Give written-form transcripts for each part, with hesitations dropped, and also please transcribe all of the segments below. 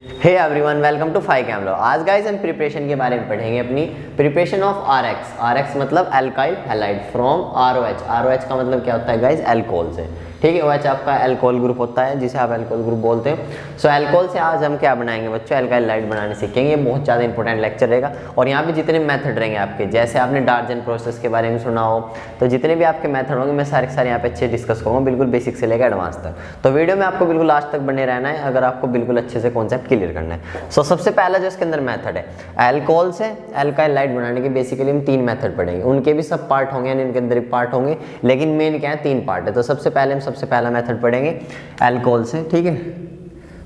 Hey everyone, welcome to five Camelo. आज guys हम preparation के बारे में पढ़ेंगे, अपनी प्रिपरेशन ऑफ आरएक्स। आरएक्स मतलब alkyl halide from ROH. ROH का मतलब क्या होता है गाइस? अल्कोहल से। ठीक है, OH आपका अल्कोहल ग्रुप होता है जिसे आप अल्कोहल ग्रुप बोलते हैं। सो अल्कोहल से आज हम क्या बनाएंगे बच्चों? अल्काइल हैलाइड बनाने सीखेंगे। ये बहुत ज़्यादा इंपॉर्टेंट लेक्चर रहेगा और यहाँ पे जितने मेथड रहेंगे आपके, जैसे आपने डार्जन प्रोसेस के बारे में सुना हो, तो जितने भी आपके मेथड होंगे मैं सारे यहाँ पे अच्छे डिस्कस करूँगा, बिल्कुल बेसिक से लेकर एडवांस तक। तो वीडियो में आपको बिल्कुल लास्ट तक बने रहना है अगर आपको बिल्कुल अच्छे से कॉन्सेप्ट क्लियर करना है। सो सबसे पहला जो इसके अंदर मेथड है, अल्कोहल से अल्काइल हैलाइड बनाने के बेसिकली हम 3 मेथड पढ़ेंगे। उनके भी सब पार्ट होंगे यानी इनके अंदर पार्ट होंगे, लेकिन मेन क्या है? 3 पार्ट है। तो सबसे पहले हम सबसे पहला मेथड पढ़ेंगे अल्कोहल से। ठीक है,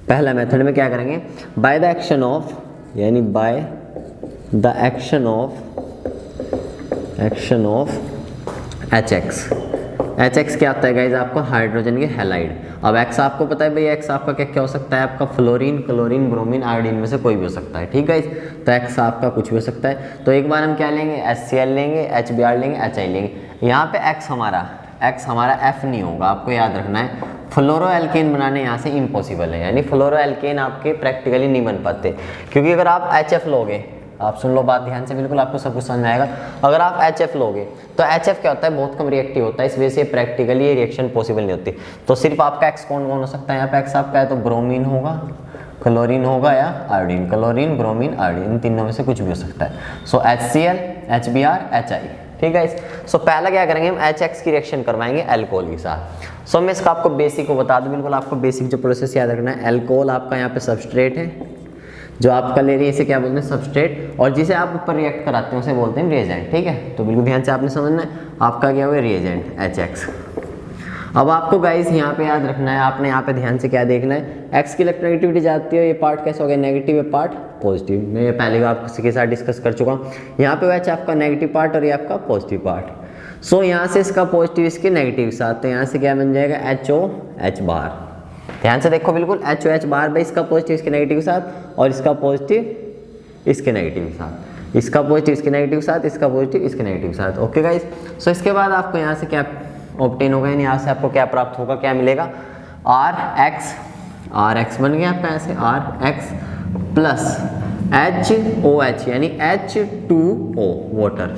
पहला मेथड में क्या करेंगे? बाय द एक्शन ऑफ, यानी bye the action of HX। HX क्या होता है गाइज? आपका हाइड्रोजन के हैलाइड। अब X आपको पता है भाई, X आपका क्या क्या हो सकता है? आपका फ्लोरीन, क्लोरीन, ब्रोमीन, आयोडीन में से कोई भी हो सकता है। ठीक है, तो X आपका कुछ भी हो सकता है। तो एक बार हम क्या लेंगे? HCl लेंगे, HBr लेंगे, HI लेंगे। यहाँ पे X हमारा F नहीं होगा, आपको याद रखना है। फ्लोरो एल्केन बनाने यहाँ से इम्पॉसिबल है, यानी फ्लोरो एल्केन आपके प्रैक्टिकली नहीं बन पाते, क्योंकि अगर आप HF लोगे, आप सुन लो बात ध्यान से, बिल्कुल आपको सब कुछ समझ में आएगा। अगर आप HF लोगे तो HF क्या होता है? बहुत कम रिएक्टिव होता है, इस वजह से प्रैक्टिकली ये रिएक्शन पॉसिबल नहीं होती। तो सिर्फ आपका X कौन हो सकता है? यहाँ पे X आपका है तो ब्रोमीन होगा, क्लोरीन होगा या आयोडीन। क्लोरीन, ब्रोमीन, आयोडीन, इन तीनों में से कुछ भी हो सकता है। सो HCl, HBr, HI। ठीक है, सो पहला क्या करेंगे हम? HX की रिएक्शन करवाएंगे अल्कोहल के साथ। सो मैं इसका आपको बेसिक को बता दूं, बिल्कुल आपको बेसिक जो प्रोसेस याद रखना है। अल्कोहल आपका यहाँ पे सबस्ट्रेट है, जो आपका ले रही है इसे क्या बोलते हैं? सबस्ट्रेट। और जिसे आप ऊपर रिएक्ट कराते हैं उसे बोलते हैं रिएजेंट। ठीक है, तो बिल्कुल ध्यान से आपने समझना है। आपका क्या हुआ? Reagent HX। अब आपको गाइस यहाँ पे याद रखना है, आपने यहाँ पे ध्यान से क्या देखना है? X की इलेक्ट्रोनेगेटिविटी जाती है, ये पार्ट कैसे हो गया? नेगेटिव, ये पार्ट पॉजिटिव। मैं ये पहले भी आपके साथ डिस्कस कर चुका हूँ। यहाँ पे OH आपका नेगेटिव पार्ट और ये आपका पॉजिटिव पार्ट। सो यहाँ से इसका पॉजिटिव इसके नेगेटिव के साथ, तो यहाँ से क्या बन जाएगा? HOH बार। ध्यान से देखो, बिल्कुल HOH बार भाई, इसका पॉजिटिव इसके नेगेटिव के साथ और इसका पॉजिटिव इसके नेगेटिव के साथ, इसका पॉजिटिव इसके नेगेटिव के साथ, इसका पॉजिटिव इसके नेगेटिव के साथ। ओके गाइस, सो इसके बाद आपको यहाँ से क्या ऑब्टेन होगा, यानी यहाँ से आपको क्या प्राप्त होगा? क्या मिलेगा? RX बन गया आपका ऐसे, RX प्लस HOH यानी H2O, वाटर,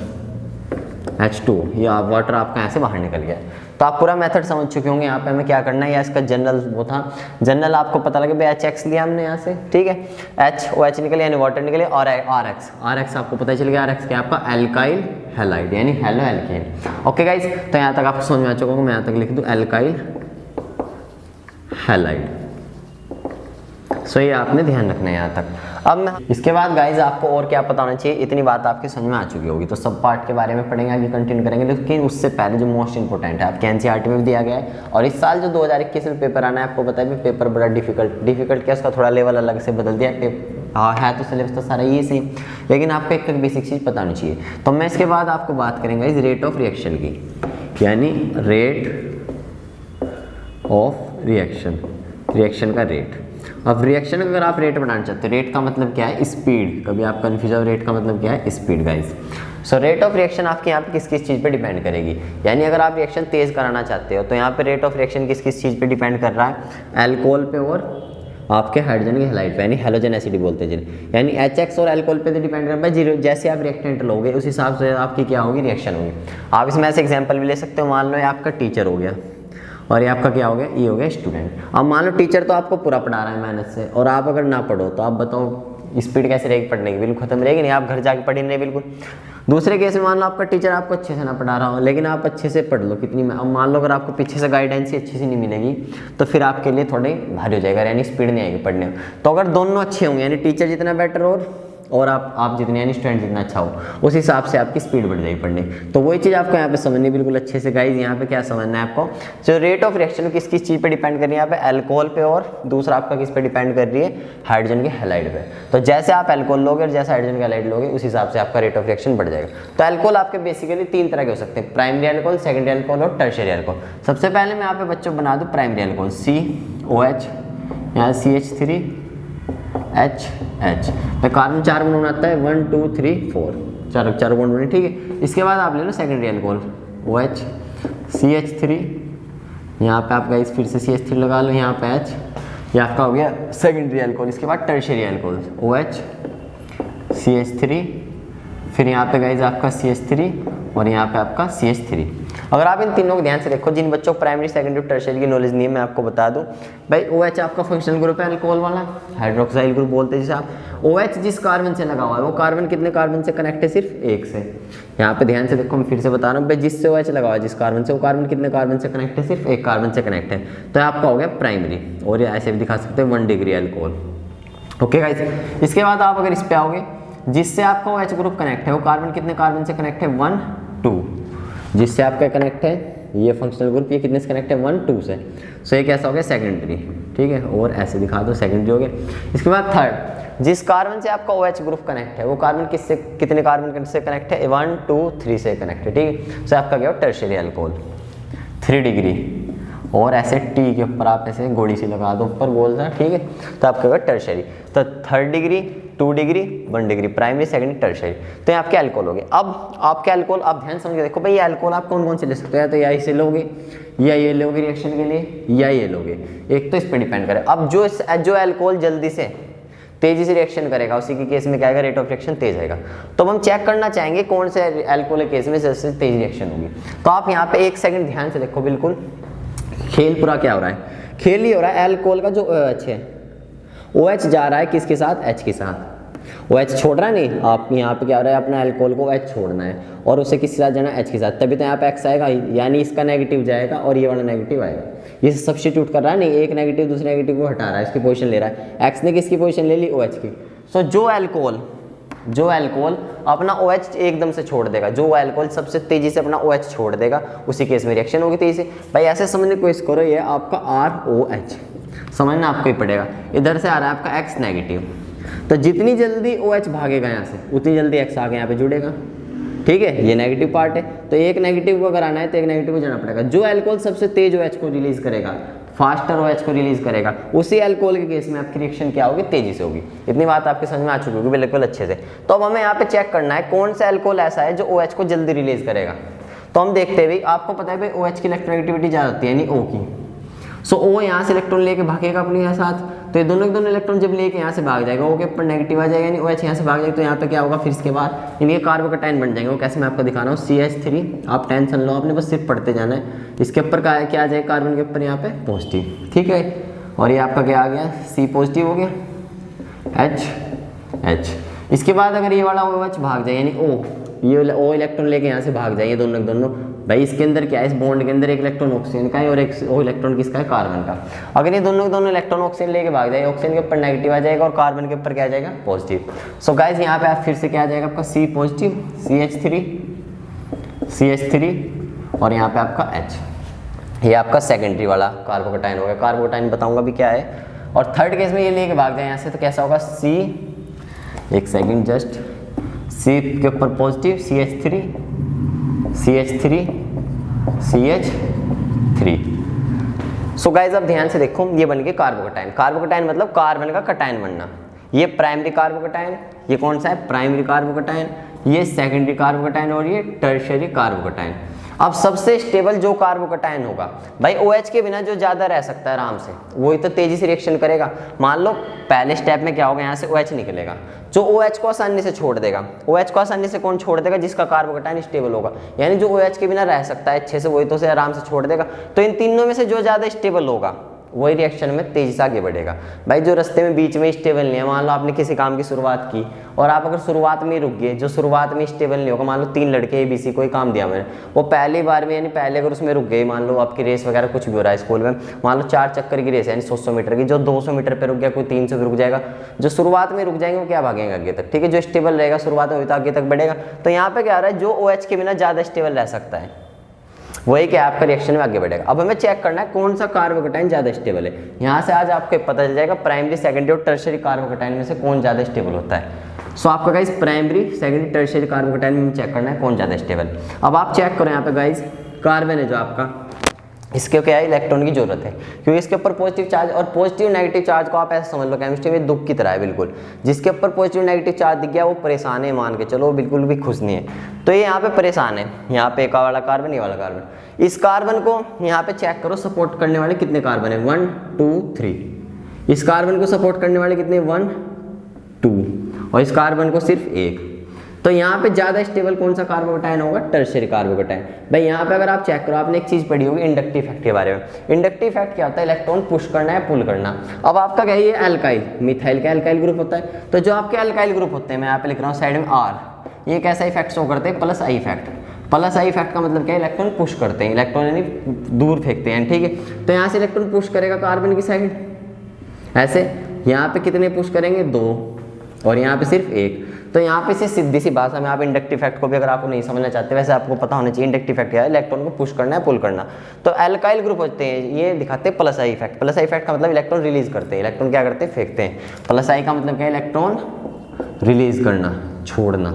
H2, या वाटर आपका यहाँ से बाहर निकल गया। तो आप पूरा मेथड समझ चुके होंगे। यहाँ पे हमें क्या करना है, या इसका जनरल वो था, जनरल आपको पता लगे भाई HX लिया हमने यहाँ से। ठीक है, HOH निकले यानी वाटर निकले, और RX आपको पता चल गया। RX क्या आपका? अल्काइल हैलाइड यानी हेलो एल्केन। ओके गाइस, तो यहाँ तक आपको समझ में आ चुका होगा। मैं यहाँ तक लिख दूँ अल्काइल हैलाइड। सो ये आपने ध्यान रखना है यहाँ तक। अब मैं इसके बाद गाइज आपको और क्या पता होना चाहिए, इतनी बात आपकी समझ में आ चुकी होगी। तो सब पार्ट के बारे में पढ़ेंगे, आगे कंटिन्यू करेंगे, लेकिन उससे पहले जो मोस्ट इंपॉर्टेंट है आपके NCERT में भी दिया गया है, और इस साल जो 2021 में पेपर आना है, आपको पता है पेपर बड़ा डिफिकल्ट क्या, उसका थोड़ा लेवल अलग से बदल दिया है तो सिलेबस तो सारा ये सेम, लेकिन आपको एक बेसिक चीज़ पता होनी चाहिए। तो मैं इसके बाद आपको बात करेंगे इस रेट ऑफ रिएक्शन की, यानी रेट ऑफ रिएक्शन का रेट। अब रिएक्शन अगर आप रेट बनाना चाहते हो, रेट का मतलब क्या है? स्पीड। कभी आप कंफ्यूज हो, रेट का मतलब क्या है? Speed guys. So rate of reaction आपके यहाँ पे किस किस चीज़ पे डिपेंड करेगी, यानी अगर आप रिएक्शन तेज कराना चाहते हो तो यहाँ पे रेट ऑफ रिएक्शन किस किस चीज़ पे डिपेंड कर रहा है? अल्कोहल पे और आपके हाइड्रोजन के हैलाइड पे, यानी हैलोजन एसिड बोलते हैं जिन्हें, यानी HX और अल्कोहल पे तो डिपेंड कर रहा है। जैसे आप रिएक्टेंट लोगे उस हिसाब से आपकी क्या होगी? रिएक्शन होगी। आप इसमें ऐसे एग्जाम्पल भी ले सकते हो। मान लो ये आपका टीचर हो गया और ये आपका क्या हो गया? ये हो गया स्टूडेंट। अब मान लो टीचर तो आपको पूरा पढ़ा रहा है मेहनत से, और आप अगर ना पढ़ो तो आप बताओ स्पीड कैसे रहेगी पढ़ने की? बिल्कुल खत्म रहेगी नहीं, आप घर जाके पढ़ी नहीं बिल्कुल। दूसरे केस में मान लो आपका टीचर आपको अच्छे से ना पढ़ा रहा हो, लेकिन आप अच्छे से पढ़ लो कितनी में। अब मान लो अगर आपको पीछे से गाइडेंस ही अच्छी से नहीं मिलेगी तो फिर आपके लिए थोड़े भारी हो जाएगा, यानी स्पीड नहीं आएगी पढ़ने में। तो अगर दोनों अच्छे होंगे, यानी टीचर जितना बेटर और आप जितने, यानी स्टूडेंट जितना अच्छा हो, उस हिसाब से आपकी स्पीड बढ़ जाएगी पढ़ने। तो वही चीज़ आपको यहाँ पे समझनी बिल्कुल अच्छे से गाइज। यहाँ पे क्या समझना है आपको? जो रेट ऑफ रिएक्शन किस किस चीज़ पे डिपेंड कर रही है? यहाँ पे अल्कोहल पे, और दूसरा आपका किस पे डिपेंड कर रही है? हाइड्रोजन के हैलाइड पे। तो जैसे आप अल्कोहल लोगे और जैसे हाइड्रोजन के हैलाइड लोगे, उस हिसाब से आपका रेट ऑफ रिएक्शन बढ़ जाएगा। तो अल्कोहल आपके बेसिकली 3 तरह के हो सकते हैं, प्राइमरी अल्कोहल, सेकेंडरी अल्कोहल और टर्शियरी अल्कोहल। सबसे पहले मैं यहाँ पे बच्चों बना दूँ प्राइमरी अल्कोहल, COH, यहाँ CH3 HH, तो कार्बन 4 बॉन्ड बनाता है, 1 2 3 4, चार बॉन्ड बने। ठीक है, इसके बाद आप ले लो सेकेंडरी अल्कोहल, OH CH3, यहाँ पे आपका इस फिर से CH3 लगा लो, यहाँ पे H, ये आपका हो गया सेकेंडरी अल्कोहल। इसके बाद टर्शियरी अल्कोहल OH CH3, फिर यहाँ पे गाइज आपका CH3 और यहाँ पे आपका CH3। अगर आप इन तीनों को ध्यान से देखो, जिन बच्चों को प्राइमरी सेकेंडरी टर्शियरी की नॉलेज नहीं है मैं आपको बता दूं भाई, OH आपका फंक्शनल ग्रुप है अल्कोहल वाला, हाइड्रोक्साइल ग्रुप बोलते हैं जिसे आप। OH जिस कार्बन से लगा हुआ है वो कार्बन कितने कार्बन से कनेक्ट है? सिर्फ एक से। यहाँ पे ध्यान से देखो, मैं फिर से बता रहा हूँ भाई, जिससे OH लगा हुआ है जिस कार्बन से, वो कार्बन कितने कार्बन से कनेक्ट है? सिर्फ एक कार्बन से कनेक्ट है, तो आपका हो गया प्राइमरी। और ये ऐसे भी दिखा सकते हैं 1 डिग्री अल्कोहल। ओके गाइस, इसके बाद आप अगर इस पे आओगे, जिससे आपका OH ग्रुप कनेक्ट है वो कार्बन कितने कार्बन से कनेक्ट है? 1 2। जिससे आपका कनेक्ट है ये फंक्शनल ग्रुप, ये कितने से कनेक्ट है? 1 2 से। सो ये कैसा हो गया? सेकेंडरी। ठीक है, और ऐसे दिखा दो, सेकेंडरी हो गया। इसके बाद थर्ड, जिस कार्बन से आपका OH ग्रुप कनेक्ट है वो कार्बन किससे, कितने कार्बन से कनेक्ट है? 1 2 3 से कनेक्ट है। ठीक है, सो आपका क्या हो? Tertiary alcohol 3 degree. और ऐसे टी के ऊपर आप ऐसे गोली सी लगा दो ऊपर बोल रहा, ठीक है, तो आपका होगा टर्शियरी। तो 3rd degree, 2 degree, 1 degree, primary secondary tertiary, तो ये आपके अल्कोहल हो गए। अब आपके अल्कोहल आप ध्यान समझ के देखो भाई, ये अल्कोहल आप कौन कौन से ले सकते हो? या तो या इसे लोगे, या ये लोगे रिएक्शन के लिए, या ये लोगे, एक तो इस पर डिपेंड करे। अब जो अल्कोहल जल्दी से तेजी से रिएक्शन करेगा उसी के केस में क्या आएगा? रेट ऑफ रिएक्शन तेज आएगा। तो हम चेक करना चाहेंगे कौन से अल्कोहल के केस में सबसे तेज रिएक्शन होगी। तो आप यहाँ पे एक सेकंड ध्यान से देखो, बिल्कुल खेल पूरा क्या हो रहा है? खेल ही हो रहा है अल्कोहल का। जो OH है, OH जा रहा है किसके साथ? H के साथ। OH छोड़ रहा है नहीं, आप यहाँ पे क्या हो रहा है? अपना अल्कोहल को OH छोड़ना है और उसे किसके साथ जाना है? H के साथ। तभी तो यहाँ पे X आएगा, यानी इसका नेगेटिव जाएगा और ये वाला नेगेटिव आएगा। ये सब्स्टिट्यूट कर रहा है नहीं, एक नेगेटिव दूसरे नेगेटिव को हटा रहा है, इसकी पोजीशन ले रहा है। X ने किसकी पोजीशन ले ली? OH की। सो जो अल्कोहल अपना OH एकदम से छोड़ देगा, जो अल्कोहल सबसे तेजी से अपना OH छोड़ देगा, उसी केस में रिएक्शन होगी तेजी से। भाई ऐसे समझने की कोशिश करो, ये आपका ROH समझना आपको ही पड़ेगा। इधर से आ रहा है आपका X नेगेटिव, तो जितनी जल्दी OH भागेगा यहाँ से उतनी जल्दी X आगे यहाँ पे जुड़ेगा। ठीक है, ये नेगेटिव पार्ट है, तो एक नेगेटिव को अगर आना है तो एक नेगेटिव को जाना पड़ेगा। जो अल्कोहल सबसे तेज OH को रिलीज करेगा, फास्टर OH को रिलीज करेगा, उसी अल्कोहल के केस में आपकी रिएक्शन क्या होगी? तेजी से होगी। इतनी बात आपके समझ में आ चुकी होगी बिल्कुल अच्छे से। तो अब हमें यहाँ पे चेक करना है कौन सा अल्कोहल ऐसा है जो OH को जल्दी रिलीज करेगा। तो हम देखते हैं भाई, आपको पता है भाई OH की इलेक्ट्रोनेगेटिविटी ज़्यादा होती है, यानी O की। सो O यहाँ से इलेक्ट्रॉन लेके भागेगा अपने यहाँ साथ, तो ये दोनों के दोनों इलेक्ट्रॉन जब लेके यहाँ से भाग जाएगा, O के ऊपर नेगेटिव आ जाएगा, यानी OH यहाँ से भाग जाएगा, तो यहाँ पे क्या होगा? फिर इसके बाद इनके कार्बोकैटायन बन जाएंगे। वो कैसे मैं आपको दिखा रहा हूँ, CH3, आप टेंशन लो, आपने बस सिर्फ पढ़ते जाना है। इसके ऊपर क्या आ जाएगा? कार्बन के ऊपर यहाँ पे पॉजिटिव। ठीक है, और ये आपका क्या आ गया? C पॉजिटिव हो गया, H। इसके बाद अगर ये वाला OH भाग जाए, यानी ये O इलेक्ट्रॉन लेके यहाँ से भाग जाएंगे दोनों भाई। इसके अंदर क्या है? इस बॉन्ड के अंदर एक इलेक्ट्रॉन ऑक्सीजन का है और एक O इलेक्ट्रॉन किसका है? कार्बन का। अगर ये दोनों इलेक्ट्रॉन ऑक्सीजन लेके भाग जाए, ऑक्सीजन के ऊपर नेगेटिव आ जाएगा और कार्बन के ऊपर क्या आ जाएगा? पॉजिटिव। सो गाइस यहाँ पे आप फिर से क्या आ जाएगा? आपका C पॉजिटिव, CH3 और यहाँ पे आपका H। ये आपका सेकेंडरी वाला कार्बोकैटायन हो गया। कार्बोकैटायन बताऊंगा भी क्या है। और थर्ड केस में ये लेके भाग जाए यहाँ से, तो कैसा होगा? C, एक सेकेंड जस्ट, C के ऊपर पॉजिटिव, CH3। सो गाइस अब ध्यान से देखो, ये बन गए कार्बोकैटायन। कार्बोकैटायन मतलब कार्बन का कटायन बनना। ये प्राइमरी कार्बोकैटायन, ये कौन सा है? प्राइमरी कार्बोकैटायन, ये सेकेंडरी कार्बोकैटायन और ये टर्शियरी कार्बोकैटायन। अब सबसे स्टेबल जो कार्बोकैटायन होगा भाई, OH के बिना जो ज़्यादा रह सकता है आराम से, वही तो तेजी से रिएक्शन करेगा। मान लो पहले स्टेप में क्या होगा? यहाँ से OH निकलेगा, जो OH को आसानी से छोड़ देगा। OH को आसानी से कौन छोड़ देगा? जिसका कार्बोकैटायन स्टेबल होगा, यानी जो OH के बिना रह सकता है अच्छे से, वही तो उसे आराम से छोड़ देगा। तो इन तीनों में से जो ज़्यादा स्टेबल होगा वही रिएक्शन में तेजी से आगे बढ़ेगा। भाई जो रास्ते में बीच में स्टेबल नहीं है, मान लो आपने किसी काम की शुरुआत की और आप अगर शुरुआत में रुक गए, जो शुरुआत में स्टेबल नहीं होगा, मान लो 3 लड़के ABC कोई काम दिया मैंने, वो पहली बार में यानी पहले अगर उसमें रुक गए, मान लो आपकी रेस वगैरह कुछ भी हो रहा है स्कूल में, मान लो 4 चक्कर की रेस है यानी 100 मीटर की, जो 200 मीटर पर रुक गया, कोई 300 पे रुक जाएगा, जो शुरुआत में रुक जाएंगे वो क्या भागेंगे आगे तक। ठीक है, जो स्टेबल रहेगा शुरुआत में वही तो आगे तक बढ़ेगा। तो यहाँ पे क्या हो रहा है? जो OH के बिना ज़्यादा स्टेबल रह सकता है वही क्या आपका रिएक्शन में आगे बढ़ेगा। अब हमें चेक करना है कौन सा कार्बोकैटायन ज़्यादा स्टेबल है। यहाँ से आज आपको पता चल जाएगा प्राइमरी, सेकेंडरी और टर्शियरी कार्बोकैटायन में से कौन ज़्यादा स्टेबल होता है। सो आपका guys primary, secondary, tertiary carbocation में चेक करना है कौन ज़्यादा स्टेबल। अब आप चेक करो यहाँ पे गाइस, कार्बन है जो आपका, इसके क्या है? इलेक्ट्रॉन की जरूरत है, क्योंकि इसके ऊपर पॉजिटिव चार्ज, और पॉजिटिव नेगेटिव चार्ज को आप ऐसा समझ लो केमिस्ट्री में दुख की तरह है बिल्कुल। जिसके ऊपर पॉजिटिव नेगेटिव चार्ज दिख गया वो परेशान है, मान के चलो, बिल्कुल भी खुश नहीं है। तो ये यहाँ पे परेशान है, यहाँ पे एक वाला कार्बन, ये वाला कार्बन। इस कार्बन को यहाँ पे चेक करो, सपोर्ट करने वाले कितने कार्बन है? 1 2 3। इस कार्बन को सपोर्ट करने वाले कितने 1 2 और इस कार्बन को सिर्फ 1। तो यहाँ पे ज़्यादा स्टेबल कौन सा कार्बोकैटायन होगा, टर्शियरी कार्बोकैटायन। भाई यहाँ पे अगर आप चेक करो, आपने एक चीज़ पढ़ी होगी इंडक्टिव इफेक्ट के बारे में। इंडक्टिव इफेक्ट क्या होता है, इलेक्ट्रॉन पुश करना है पुल करना। अब आपका क्या है, ये एल्काइल, मिथाइल का एल्काइल ग्रुप होता है। तो जो आपके एल्काइल ग्रुप होते हैं, मैं यहाँ पे लिख रहा हूँ साइड में आर, ये कैसा इफेक्ट शो करते हैं, plus I effect. Plus I effect का मतलब क्या है, इलेक्ट्रॉन पुश करते हैं, इलेक्ट्रॉन यानी दूर फेंकते हैं, ठीक है। तो यहाँ से इलेक्ट्रॉन पुश करेगा कार्बन की साइड, ऐसे यहाँ पे कितने पुश करेंगे 2 और यहाँ पे सिर्फ 1। तो यहाँ पे से सीधी सी भाषा में आप इंडक्टिव इफेक्ट को भी अगर आपको नहीं समझना चाहते, वैसे आपको पता होना चाहिए इंडक्टिव इफेक्ट क्या है, इलेक्ट्रॉन को पुश करना है पुल करना। तो एल्काइल ग्रुप होते हैं, ये दिखाते हैं plus I effect. Plus I effect का मतलब इलेक्ट्रॉन रिलीज करते हैं, इलेक्ट्रॉन क्या करते हैं, फेंकते हैं। प्लस आई का मतलब क्या है, इलेक्ट्रॉन रिलीज करना, छोड़ना,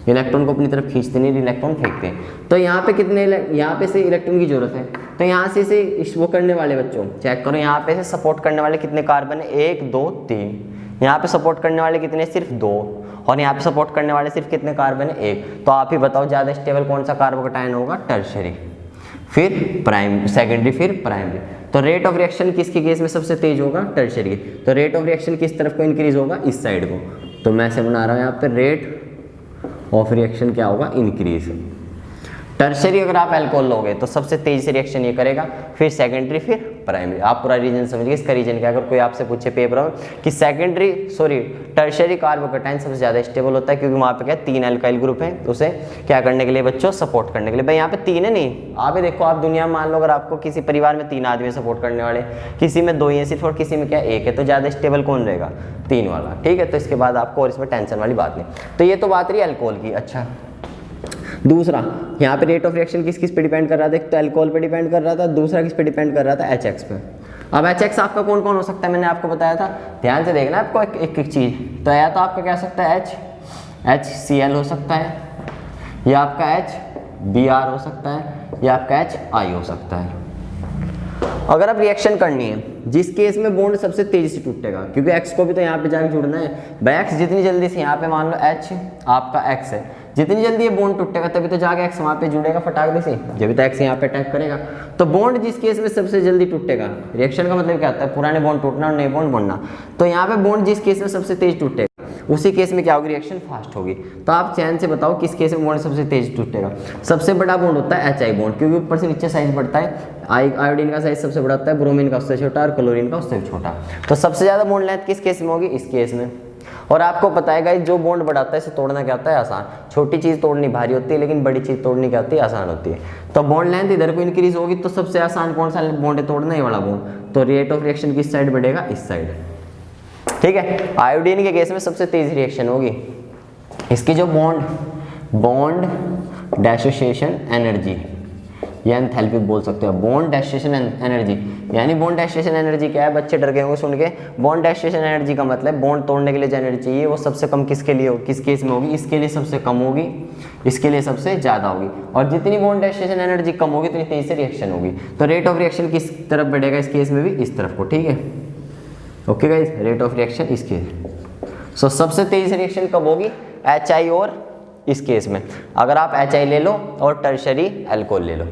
इलेक्ट्रॉन को अपनी तरफ खींचते नहीं, इलेक्ट्रॉन फेंकते हैं। तो यहाँ पे कितने, यहाँ पे से इलेक्ट्रॉन की जरूरत है। तो यहाँ से वो करने वाले बच्चों चेक करो, यहाँ पे से सपोर्ट करने वाले कितने कार्बन है, 1 2 3। यहाँ पे सपोर्ट करने वाले कितने, सिर्फ 2 और यहाँ पे सपोर्ट करने वाले सिर्फ कितने कार्बन है, 1। तो आप ही बताओ ज़्यादा स्टेबल कौन सा कार्बोकैटायन होगा, टर्शियरी, फिर प्राइमरी, सेकेंडरी, फिर प्राइमरी। तो रेट ऑफ रिएक्शन किसके केस में सबसे तेज होगा, टर्शियरी। तो रेट ऑफ रिएक्शन किस तरफ को इंक्रीज होगा, इस साइड को। तो मैं ऐसे बना रहा हूँ यहाँ पे, रेट ऑफ रिएक्शन क्या होगा, इंक्रीज। टर्शियरी अगर आप अल्कोहल लोगे तो सबसे तेजी से रिएक्शन ये करेगा, फिर सेकेंडरी, फिर प्राइमरी। आप पूरा रीजन समझिए, इसका रीजन क्या, अगर कोई आपसे पूछे पेपर में कि टर्शियरी कार्बोकैटायन सबसे ज़्यादा स्टेबल होता है, क्योंकि वहाँ पे क्या 3 अल्काइल ग्रुप है, उसे क्या करने के लिए बच्चों, सपोर्ट करने के लिए। भाई यहाँ पे 3 है नहीं, आप ही देखो, आप दुनिया में मान लो अगर आपको किसी परिवार में 3 आदमी सपोर्ट करने वाले, किसी में 2 ही है सिर्फ और किसी में क्या 1 है, तो ज़्यादा स्टेबल कौन रहेगा, 3 वाला, ठीक है। तो इसके बाद आपको और इसमें टेंशन वाली बात नहीं। तो ये तो बात रही अल्कोहल की। अच्छा, दूसरा यहाँ पे रेट ऑफ रिएक्शन किस किस पे डिपेंड कर रहा था, एक तो अल्कोहल पे डिपेंड कर रहा था, दूसरा किस पे डिपेंड कर रहा था, HX पे। अब HX आपका कौन कौन हो सकता है, मैंने आपको बताया था, ध्यान से देखना आपको एक चीज़। तो या तो आपका क्या हो सकता है, HCl हो सकता है, या आपका HBr हो सकता है, या आपका HI हो सकता है। अगर आप रिएक्शन करनी है, जिस केस में बॉन्ड सबसे तेजी से टूटेगा, क्योंकि X को भी तो यहाँ पे जाके जुड़ना है, भाई X जितनी जल्दी से, यहाँ पे मान लो H आपका X है, जितनी जल्दी ये बॉन्ड टूटेगा तभी तो जाके X वहाँ पे जुड़ेगा फटाक से, जब तक X यहाँ पे अटैक करेगा। तो बॉन्ड जिस केस में सबसे जल्दी टूटेगा, रिएक्शन का मतलब क्या होता है, पुराने बॉन्ड टूटना और नए बॉन्ड बनना। तो यहाँ पे बॉन्ड जिस केस में सबसे तेज टूटेगा, उसी केस में क्या होगी, रिएक्शन फास्ट होगी। तो आप चैन से बताओ किस केस में बॉन्ड सबसे तेज टूटेगा। सबसे बड़ा बॉन्ड होता है HI बॉन्ड, क्योंकि ऊपर से नीचे साइज बढ़ता है। आयोडीन का साइज सबसे बड़ा होता है, ब्रोमीन का उससे छोटा और क्लोरीन का उससे छोटा। तो सबसे ज़्यादा बॉन्ड लेंथ किस केस में होगी, इस केस में। और आपको पता है गाइस, जो बॉन्ड बढ़ाता है इसे तोड़ना क्या होता है, आसान। छोटी चीज़ तोड़नी भारी होती है, लेकिन बड़ी चीज़ तोड़नी क्या होती है, आसान होती है। तो बॉन्ड लेंथ इधर को इंक्रीज होगी तो सबसे आसान कौन सा बॉन्ड है तोड़ना, ये वाला बॉन्ड। तो रेट ऑफ रिएक्शन किस साइड बढ़ेगा, इस साइड, ठीक है। आयोडीन के केस में सबसे तेज रिएक्शन होगी, इसकी जो बॉन्ड डेसोसिएशन एनर्जी या एंथैल्पी बोल सकते हो, बॉन्ड डेसोसिएशन एनर्जी। यानी बॉन्ड डेसोसिएशन एनर्जी क्या है, बच्चे डर गए होंगे सुन के। बॉन्ड डेसोसिएशन एनर्जी का मतलब बॉन्ड तोड़ने के लिए जो एनर्जी चाहिए वो सबसे कम किसके लिए होगी, किस केस में होगी, इसके लिए सबसे कम होगी, इसके लिए सबसे ज़्यादा होगी। और जितनी बॉन्ड डेसोसिएशन एनर्जी कम होगी उतनी तेजी से रिएक्शन होगी। तो रेट ऑफ रिएक्शन किस तरफ बढ़ेगा, इस केस में भी इस तरफ को, ठीक है। Okay guys, rate of reaction इसके। सो सबसे तेज रिएक्शन कब होगी, HI और इस केस में। अगर आप HI ले लो और टर्शियरी अल्कोहल ले लो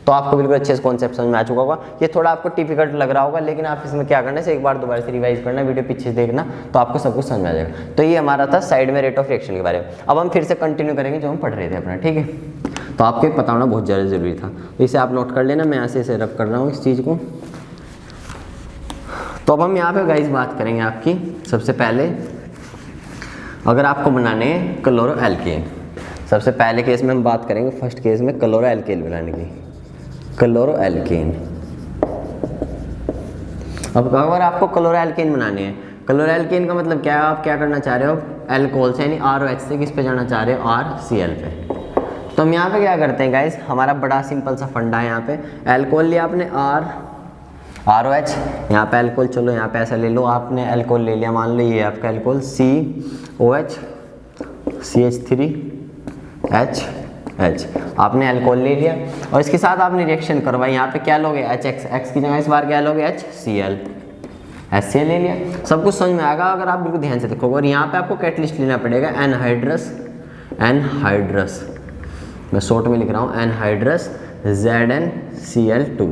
तो आपको बिल्कुल अच्छे से कॉन्सेप्ट समझ में आ चुका होगा। ये थोड़ा आपको डिफिकल्ट लग रहा होगा, लेकिन आप इसमें क्या करना है, एक बार दोबारा से रिवाइज करना, वीडियो पीछे देखना, तो आपको सब कुछ समझ में आ जाएगा। तो ये हमारा था साइड में रेट ऑफ रिएक्शन के बारे में। अब हम फिर से कंटिन्यू करेंगे जो हम पढ़ रहे थे अपना, ठीक है। तो आपको एक पता होना बहुत ज़्यादा ज़रूरी था, इसे आप नोट कर लेना। मैं यहाँ से रफ कर रहा हूँ इस चीज़ को। तो अब हम यहाँ पे गाइस बात करेंगे आपकी, सबसे पहले अगर आपको बनाने हैं क्लोरो एल्केन, सबसे पहले केस में हम बात करेंगे, फर्स्ट केस में क्लोरो एल्केन बनाने की, क्लोरो एल्केन। अब अगर आपको क्लोरो एल्केन बनाने हैं, क्लोरो एल्केन का मतलब क्या है, आप क्या करना चाह रहे हो, एल्कोहल से यानी ROH से किस पे जाना चाह रहे हो, RCl पे। तो हम यहाँ पे क्या करते हैं गाइस, हमारा बड़ा सिंपल सा फंडा है। यहाँ पे एल्कोहल लिया आपने ROH, यहाँ पे एल्कोहल, चलो यहाँ पे ऐसा ले लो, आपने एल्कोहल ले लिया, मान लो ये आपका एल्कोहल COH CH3H, आपने अल्कोहल ले लिया और इसके साथ आपने रिएक्शन करवाई। यहाँ पे क्या लोगे, HX, X की जगह इस बार क्या लोगे, HCl ले लिया। सब कुछ समझ में आएगा अगर आप बिल्कुल ध्यान से देखोगे। और यहाँ पे आपको कैटलिस्ट लेना पड़ेगा, एनहाइड्रस, मैं शॉर्ट में लिख रहा हूँ, एनहाइड्रस ZnCl2।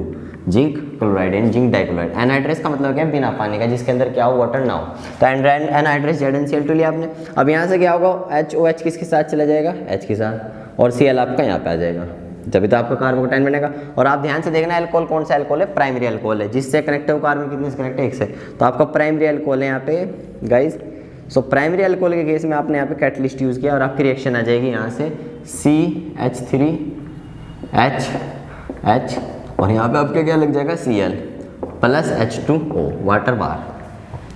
जिंक क्लोराइड यानी जिंक डाइक्लोराइड। एनहाइड्रस का मतलब क्या है, बिना पानी का, जिसके अंदर क्या हो, वाटर ना हो। तो एनहाइड्रस ZnCl2 लिया आपने। अब यहाँ से क्या होगा, HOH किसके साथ चला जाएगा, H के साथ, और Cl आपका यहाँ पे आ जाएगा, जब तो आपका कार्बोकेटाइन बनेगा। और आप ध्यान से देखना एल्कोहल कौन सा एल्कोहल है, प्राइमरी एल्कोहल है, जिससे कनेक्ट है वो कार्बन कितने से कनेक्ट है, 1 से। तो आपका प्राइमरी एल्कोहल है यहाँ पे गाइज। सो प्राइमरी एल्कोहल के केस में आपने यहाँ पे कैटलिस्ट यूज़ किया और आपकी रिएक्शन आ जाएगी यहाँ से CH3HH, और यहाँ पे आपके क्या लग जाएगा, Cl प्लस H2O, वाटर बार।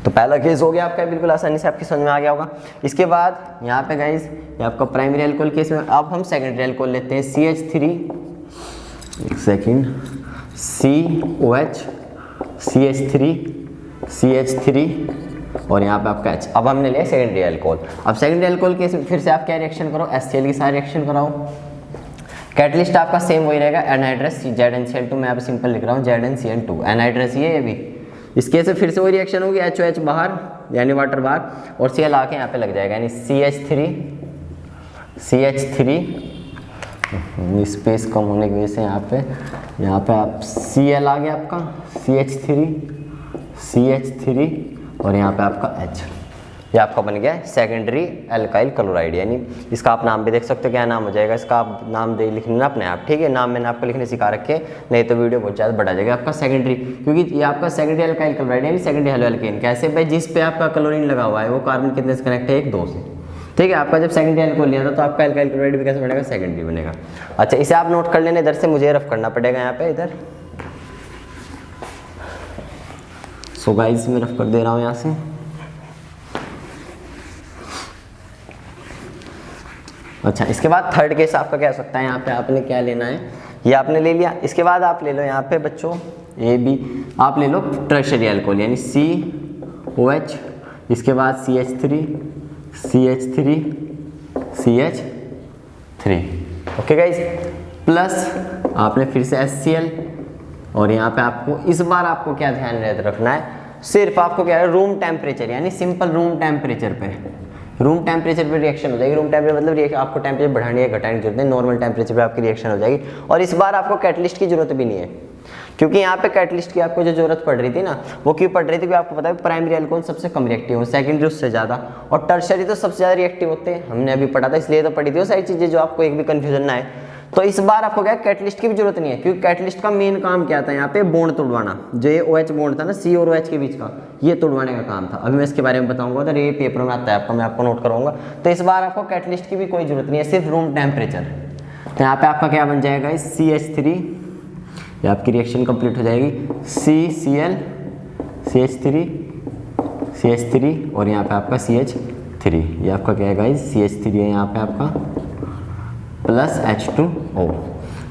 तो पहला केस हो गया आपका, बिल्कुल आसानी से आपकी समझ में आ गया होगा। इसके बाद यहाँ पे गाइज ये आपका प्राइमरी एल्कोहल केस में। अब हम सेकेंडरी एल्कोहल लेते हैं, CH3, एक सेकेंड, COH, CH3 और यहाँ पे आपका H। अब हमने लिया सेकेंडरी एल्कोहल। अब सेकेंडरी एल्कोहल केस में फिर से आप क्या रिएक्शन करो, HCl के साथ रिएक्शन कराओ। कैटलिस्ट आपका सेम वही रहेगा, एनहाइड्रस ZnCl2, मैं यहाँ पे सिंपल लिख रहा हूँ ZnCl2, एनहाइड्रस ये भी। इसके से फिर से वही रिएक्शन होगी, HOH बाहर यानी वाटर बाहर, और Cl आके यहाँ पे लग जाएगा, यानी CH3 स्पेस कम होने की वजह से यहाँ पे आप Cl आ गया आपका, CH3 और यहाँ पे आपका H। ये आपका बन गया सेकेंडरी एल्काइल क्लोराइड, यानी इसका आप नाम भी देख सकते हो, क्या नाम हो जाएगा इसका, आप नाम दे लिख लेना अपने आप, ठीक है। नाम मैंने आपको लिखने सिखा रखे, नहीं तो वीडियो बहुत ज़्यादा बढ़ा जाएगा आपका सेकेंडरी, क्योंकि ये आपका सेकेंडरी एल्काइल क्लोराइड यानी सेकेंडरी हेलो एल्केन। कैसे भाई, जिस पे आपका क्लोरीन लगा हुआ है वो कार्बन कितने से कनेक्ट है, 1 2 से, ठीक है। आपका जब सेकेंडरी एल्कोहल लिया था तो आपका एल्काइल क्लोराइड भी कैसे बनेगा, सेकेंडरी बनेगा। अच्छा, इसे आप नोट कर लेना, इधर से मुझे रफ करना पड़ेगा यहाँ पे, इधर। सो गाइस मैं रफ कर दे रहा हूँ यहाँ से। अच्छा, इसके बाद थर्ड केस आपका क्या हो सकता है, यहाँ पे आपने क्या लेना है, ये आपने ले लिया। इसके बाद आप ले लो यहाँ पे बच्चों AB, आप ले लो टर्शियरी एल्कोहल यानी COH, इसके बाद CH3 ओके गाइज, प्लस आपने फिर से HCl, और यहाँ पे आपको इस बार आपको क्या ध्यान रखना है, सिर्फ आपको क्या है, रूम टेम्परेचर यानी सिंपल रूम टेम्परेचर पे रिएक्शन हो जाएगी। रूम टेम्परेचर मतलब आपको टेम्परेचर बढ़ाने या घटाने की जरूरत नहीं, नॉर्मल टेम्परेचर पे आपकी रिएक्शन हो जाएगी। और इस बार आपको कैटलिस्ट की जरूरत भी नहीं है, क्योंकि यहाँ पे कैटलिस्ट की आपको जो जरूरत पड़ रही थी ना, वो क्यों पड़ रही थी, क्योंकि आपको पता है प्राइमरी एल्कोहल सबसे कम रिएक्टिव हो, सेकेंडरी उससे ज़्यादा, और टर्शियरी तो सबसे ज़्यादा रिएक्टिव होते हैं, हमने अभी पढ़ा था, इसलिए तो पढ़ी थी वो सारी चीज़ें, जो आपको एक भी कन्फ्यूजन ना है। तो इस बार आपको क्या कैटलिस्ट की भी जरूरत नहीं है, क्योंकि कैटलिस्ट का मेन काम क्या था, यहाँ पे बॉन्ड तोड़वाना, जो ये OH बॉन्ड था ना C और OH के बीच का, ये तोड़वाने का काम था। अभी मैं इसके बारे में बताऊंगा, तो ये पेपर में आता है आपका, मैं आपको नोट कराऊंगा। तो इस बार आपको कैटलिस्ट की भी कोई जरूरत नहीं है, सिर्फ रूम टेम्परेचर। तो यहाँ पे आपका क्या बन जाएगा, CH3, ये आपकी रिएक्शन कंप्लीट हो जाएगी, CCl CH3 और यहाँ पे आपका CH3, ये आपका क्या है गाइस, CH3 है यहाँ पे आपका, प्लस H2O।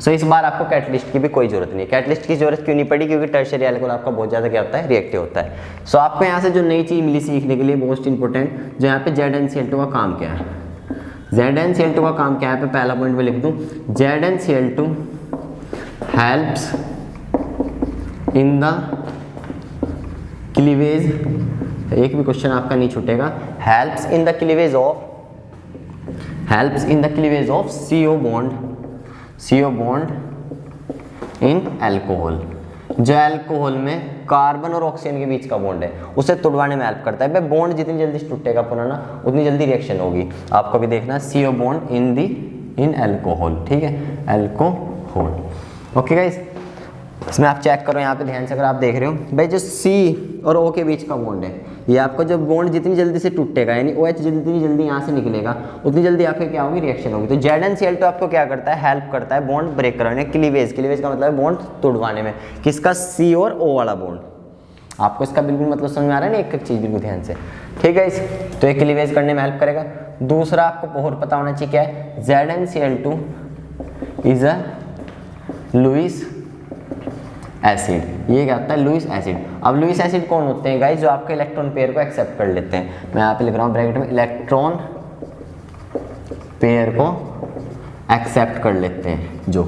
सो इस बार आपको कैटलिस्ट की भी कोई जरूरत नहीं है। कैटलिस्ट की जरूरत क्यों नहीं पड़ी, क्योंकि टर्शियरी एल्कोहल आपका बहुत ज़्यादा क्या होता है, रिएक्टिव होता है। सो आपको यहाँ से जो नई चीज़ मिली सीखने के लिए मोस्ट इंपॉर्टेंट, जो यहाँ पे ZnCl2 का काम क्या है, ZnCl2 का काम क्या है, पे पहला पॉइंट में लिख दूँ, ZnCl2 helps in the cleavage, एक भी क्वेश्चन आपका नहीं छूटेगा, helps in the cleavage of CO bond in alcohol. जो अल्कोहल में कार्बन और ऑक्सीजन के बीच का बॉन्ड है उसे तोड़वाने में हेल्प करता है। भाई बॉन्ड जितनी जल्दी टूटेगा पुराना, उतनी जल्दी रिएक्शन होगी। आपको भी देखना CO बॉन्ड इन अल्कोहल, ठीक है, अल्कोहल। ओके गाइस, इसमें आप चेक करो यहाँ पे ध्यान से, अगर आप देख रहे हो भाई, जो C और O के बीच का बॉन्ड है, ये आपको जब बॉन्ड जितनी जल्दी से टूटेगा, यानी OH जितनी जल्दी यहाँ से निकलेगा, उतनी जल्दी आपके क्या होगी, रिएक्शन होगी। तो ZnCl2 आपको क्या करता है, हेल्प करता है बॉन्ड ब्रेक कराने, क्लीवेज का मतलब है बॉन्ड तोड़वाने में, किसका, C और O वाला बॉन्ड। आपको इसका बिल्कुल मतलब समझ में आ रहा है ना, एक एक चीज़ बिल्कुल ध्यान से, ठीक है। तो ये क्लीवेज करने में हेल्प करेगा। दूसरा आपको और पता होना चाहिए क्या है, ZnCl2 is a Lewis acid. ये क्या होता है, लुईस एसिड। अब लुईस एसिड कौन होते हैं गाइस, जो आपके इलेक्ट्रॉन पेयर को एक्सेप्ट कर लेते हैं। मैं यहाँ पे लिख रहा हूँ ब्रैकेट में, इलेक्ट्रॉन पेयर को एक्सेप्ट कर लेते हैं, जो